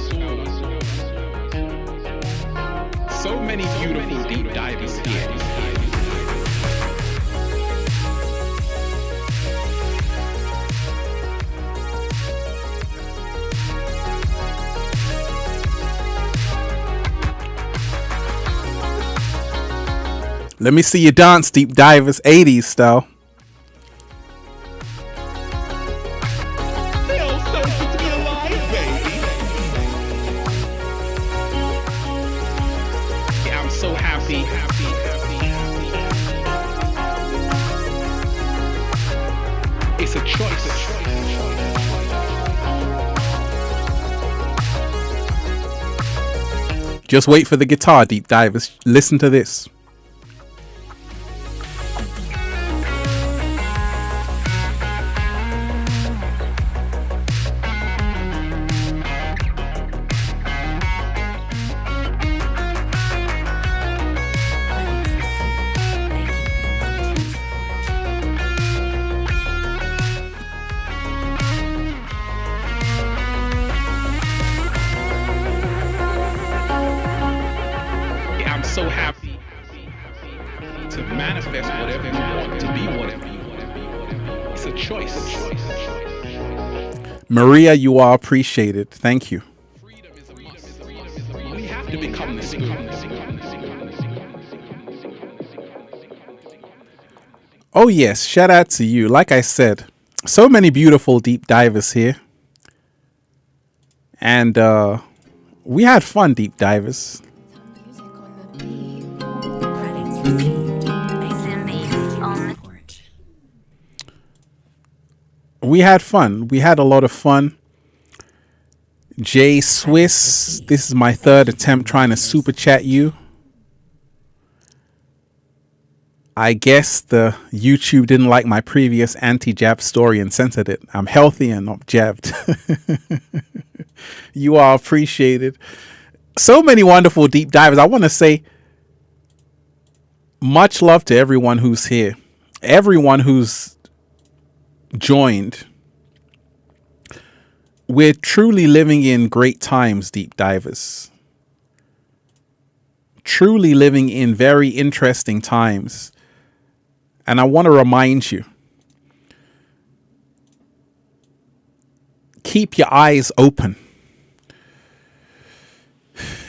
So many beautiful deep divers here. Let me see you dance, deep divers, 80s style.
Feels so good to be alive, baby.
Yeah, I'm so happy. Just wait for the guitar, deep divers. Listen to this.
I'm so happy to manifest whatever you want, to be whatever you want to be. It's a choice.
Maria, you are appreciated. Thank you.
Freedom is a must. We have to become the spirit.
Oh yes, shout out to you. Like I said, so many beautiful deep divers here. And we had fun, deep divers. We had fun. We had a lot of fun. Jay Swiss, this is my third attempt trying to super chat you. I guess the YouTube didn't like my previous anti-jab story and censored it. I'm healthy and not jabbed. You are appreciated. So many wonderful deep divers. I want to say much love to everyone who's here. Everyone who's joined. We're truly living in great times, deep divers. Truly living in very interesting times. And I want to remind you, keep your eyes open.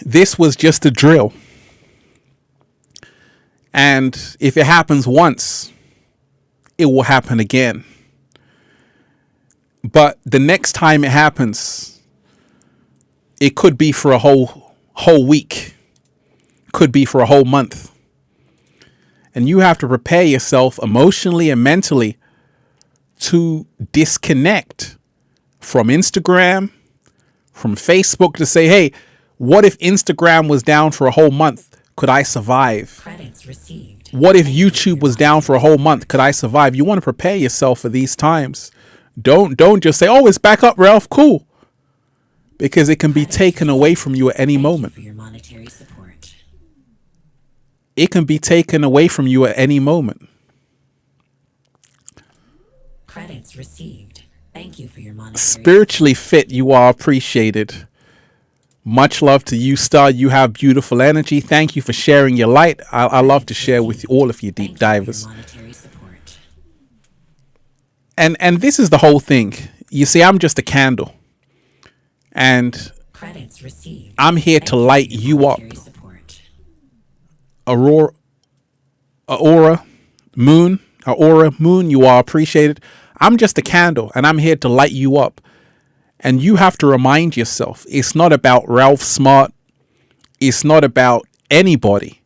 This was just a drill. And if it happens once, it will happen again. But the next time it happens, it could be for a whole week, could be for a whole month. And you have to prepare yourself emotionally and mentally to disconnect from Instagram, from Facebook, to say, hey, what if Instagram was down for a whole month? Could I survive?
Credits received.
What if YouTube was down for a whole month? Could I survive? You want to prepare yourself for these times. Don't just say, oh, it's back up, Ralph. Cool. Because it can be taken away from you at any moment.
For your monetary support.
It can be taken away from you at any moment.
Credits received. Thank you for your monetary
Spiritually fit, you are appreciated. Much love to you, Star. You have beautiful energy. Thank you for sharing your light. I love to share with all of you deep divers. And this is the whole thing. You see, I'm just a candle. And
Credits received.
I'm here to light you up. Aurora Moon, you are appreciated. I'm just a candle and I'm here to light you up. And you have to remind yourself, it's not about Ralph Smart. It's not about anybody.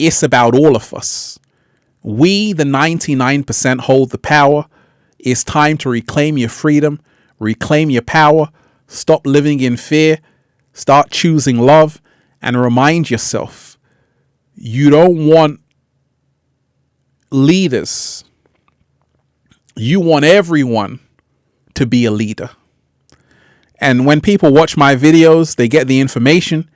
It's about all of us. We, the 99%, hold the power. It's time to reclaim your freedom, reclaim your power, stop living in fear, start choosing love, and remind yourself, you don't want leaders. You want everyone to be a leader. And when people watch my videos, they get the information.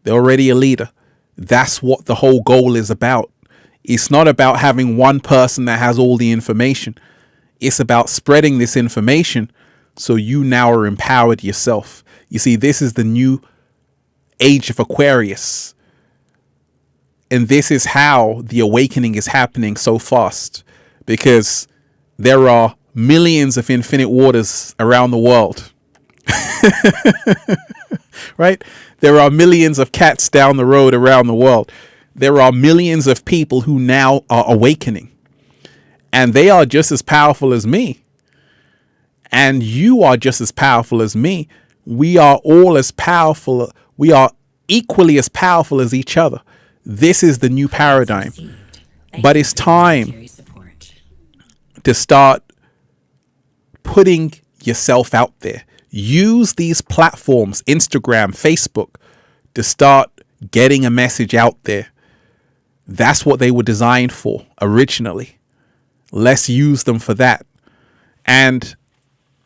They're already a leader. That's what the whole goal is about. It's not about having one person that has all the information. It's about spreading this information so you now are empowered yourself. You see, this is the new age of Aquarius. And this is how the awakening is happening so fast, because there are millions of infinite waters around the world. Right? There are millions of cats down the road around the world. There are millions of people who now are awakening. And they are just as powerful as me. And you are just as powerful as me. We are all as powerful. We are equally as powerful as each other. This is the new paradigm. But it's time to start putting yourself out there. Use these platforms, Instagram, Facebook, to start getting a message out there. That's what they were designed for originally. Let's use them for that. And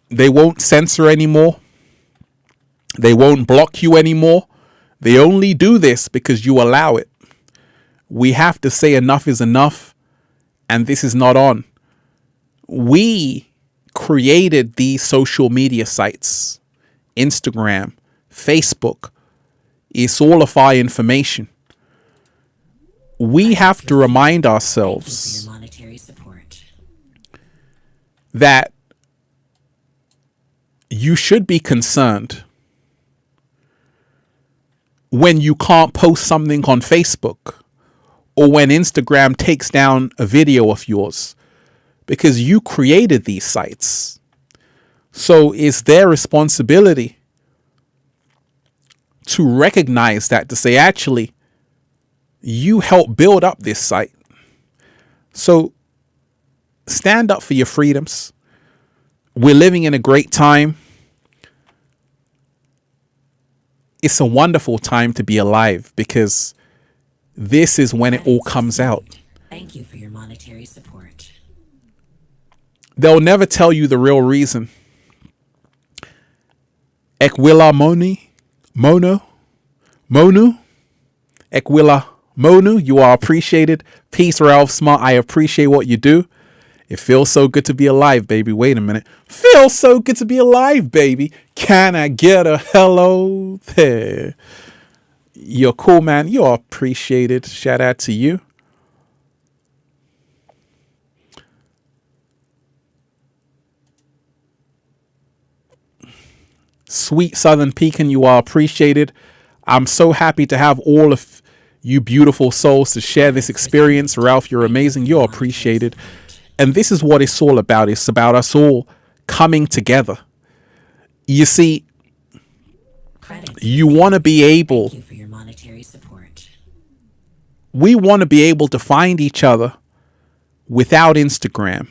they won't censor anymore. They won't block you anymore. They only do this because you allow it. We have to say enough is enough, and this is not on. We created these social media sites, Instagram, Facebook. It's all of our information. We have to remind ourselves that you should be concerned when you can't post something on Facebook or when Instagram takes down a video of yours, because you created these sites. So it's their responsibility to recognize that, to say, actually, you helped build up this site. So stand up for your freedoms. We're living in a great time. It's a wonderful time to be alive, because this is when it all comes out.
Thank you for your monetary support.
They'll never tell you the real reason. Ekwila Monu, Ekwila Monu, you are appreciated. Peace, Ralph Smart. I appreciate what you do. It feels so good to be alive, baby. Wait a minute. Feels so good to be alive, baby. Can I get a hello there? You're cool, man. You're appreciated. Shout out to you. Sweet Southern Pecan, you are appreciated. I'm so happy to have all of you beautiful souls to share this experience. Ralph, you're amazing. You're appreciated. And this is what it's all about. It's about us all coming together. You see, you want to be able,
Thank you for your monetary support.
we want to be able to find each other without Instagram,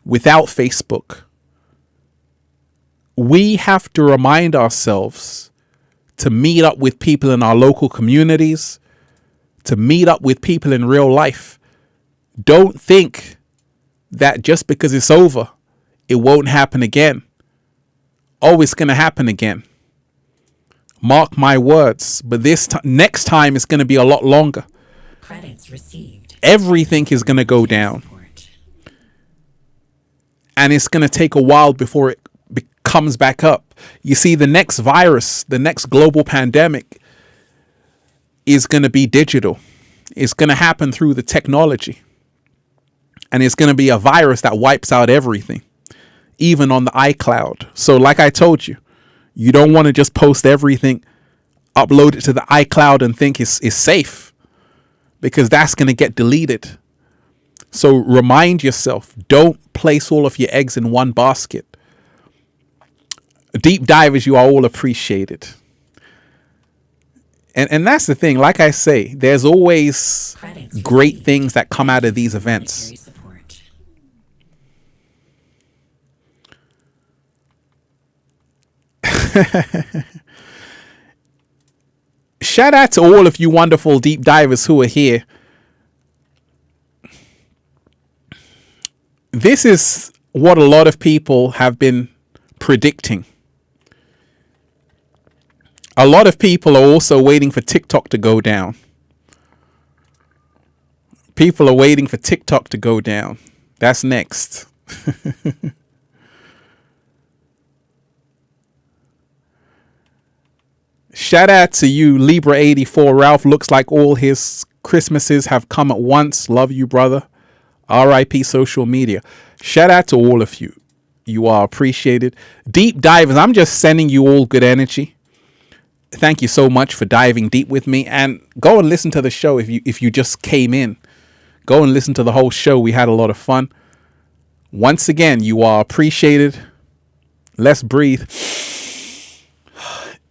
without Facebook. We have to remind ourselves to meet up with people in our local communities, to meet up with people in real life. Don't think that just because it's over, it won't happen again. Oh, it's going to happen again. Mark my words. But next time it's going to be a lot longer.
Credits received.
Everything is going to go down. And it's going to take a while before it comes back up. You see, the next virus, the next global pandemic is going to be digital. It's going to happen through the technology. And it's going to be a virus that wipes out everything, even on the iCloud. So like I told you, you don't want to just post everything, upload it to the iCloud and think it's safe, because that's going to get deleted. So remind yourself, don't place all of your eggs in one basket. Deep divers, you are all appreciated. And that's the thing. Like I say, there's always great things that come out of these events. Shout out to all of you wonderful deep divers who are here. This is what a lot of people have been predicting. A lot of people are also waiting for TikTok to go down. People are waiting for TikTok to go down. That's next. Shout out to you, Libra84. Ralph looks like all his Christmases have come at once. Love you, brother. RIP social media. Shout out to all of you. You are appreciated. Deep divers, I'm just sending you all good energy. Thank you so much for diving deep with me, and go and listen to the show if you just came in. Go and listen to the whole show. We had a lot of fun. Once again, you are appreciated. Let's breathe.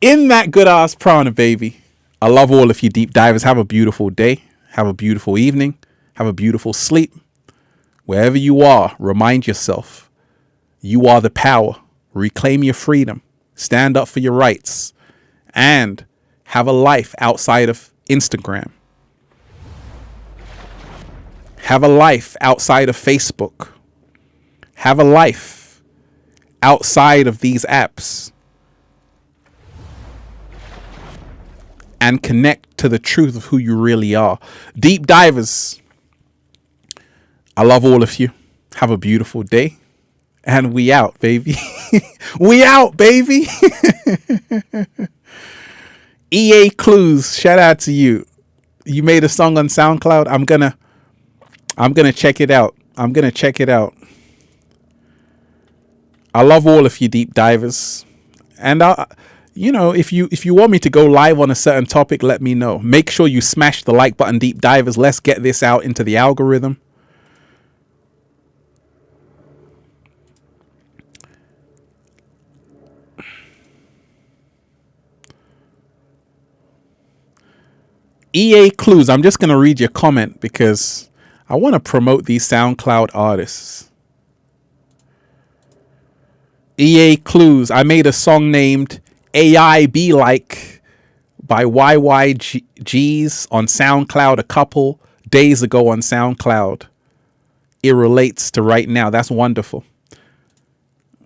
In that good ass prana, baby. I love all of you deep divers. Have a beautiful day. Have a beautiful evening. Have a beautiful sleep. Wherever you are, remind yourself You are the power. Reclaim your freedom. Stand up for your rights. And have a life outside of Instagram. Have a life outside of Facebook. Have a life outside of these apps. And connect to the truth of who you really are. Deep divers, I love all of you. Have a beautiful day. And we out, baby. We out, baby. EA Clues, shout out to you. You made a song on SoundCloud. I'm gonna check it out. I love all of you deep divers. And if you want me to go live on a certain topic, let me know. Make sure you smash the like button, deep divers. Let's get this out into the algorithm. EA Clues, I'm just going to read your comment because I want to promote these SoundCloud artists. EA Clues, I made a song named AI Be Like by YYGs on SoundCloud a couple days ago on SoundCloud. It relates to right now. That's wonderful.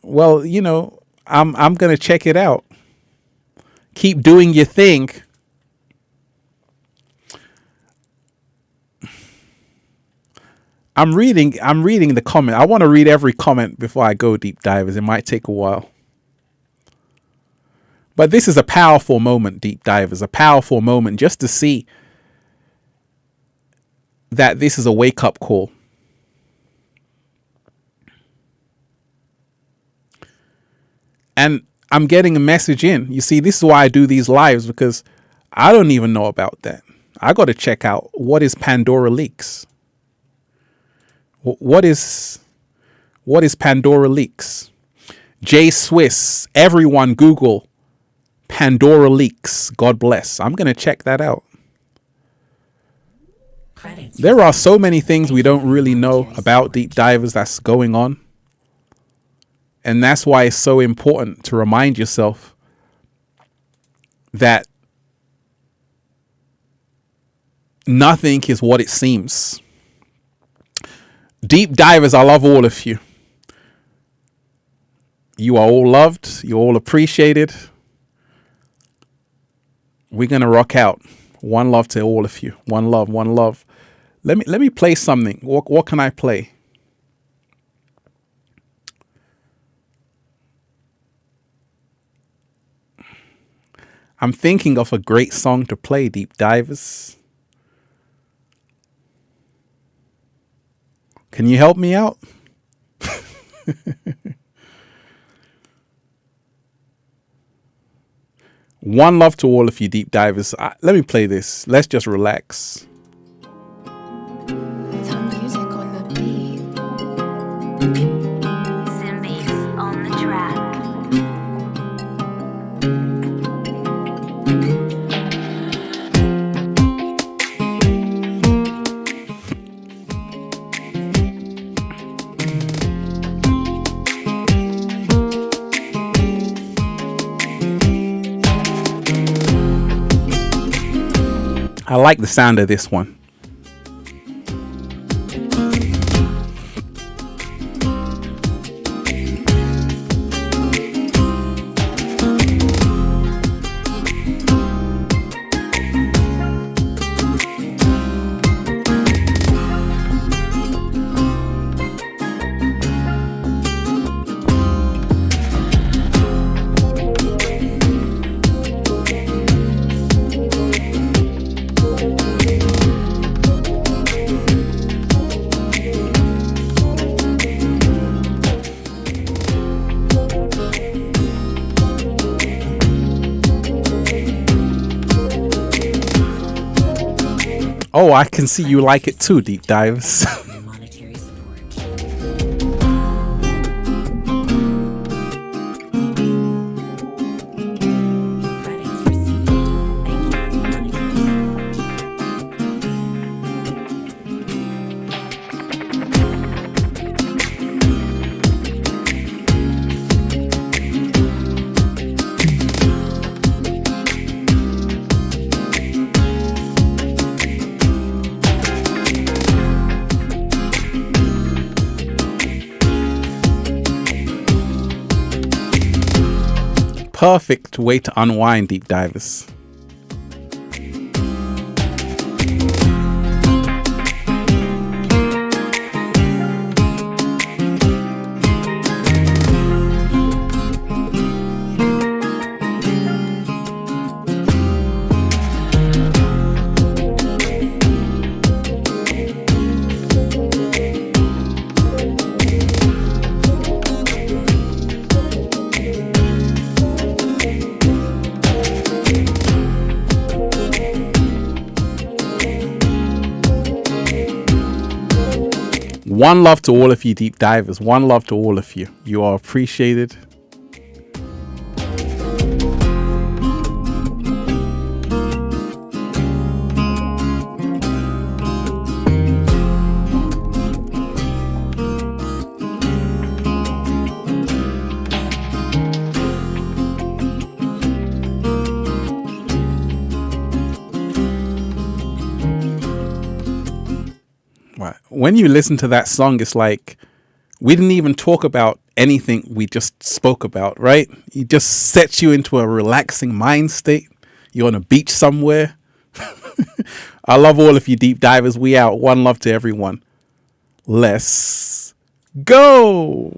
Well, I'm going to check it out. Keep doing your thing. I'm reading the comment. I want to read every comment before I go deep divers. It might take a while. But this is a powerful moment, deep divers, a powerful moment just to see that this is a wake-up call. And I'm getting a message in. You see, this is why I do these lives, because I don't even know about that. I got to check out what is Pandora Leaks. What is Pandora Leaks? J Swiss, everyone Google Pandora Leaks. God bless. I'm going to check that out. There are so many things we don't really know about deep divers that's going on. And that's why it's so important to remind yourself that nothing is what it seems. Deep divers, I love all of you. You are all loved. You're all appreciated. We're going to rock out. One love to all of you. One love, one love. Let me play something. What can I play? I'm thinking of a great song to play, deep divers. Can you help me out? One love to all of you deep divers. Let me play this. Let's just relax.
Some music on the beat. Simbies on the track.
I like the sound of this one. Oh, I can see you like it too, deep divers.
Monetary support. Credits received. Thank you for monetary support.
perfect way to unwind, deep divers. One love to all of you deep divers. One love to all of you. You are appreciated. Right. When you listen to that song, it's like we didn't even talk about anything we just spoke about, right? It just sets you into a relaxing mind state. You're on a beach somewhere. I love all of you deep divers. We out. One love to everyone. Let's go.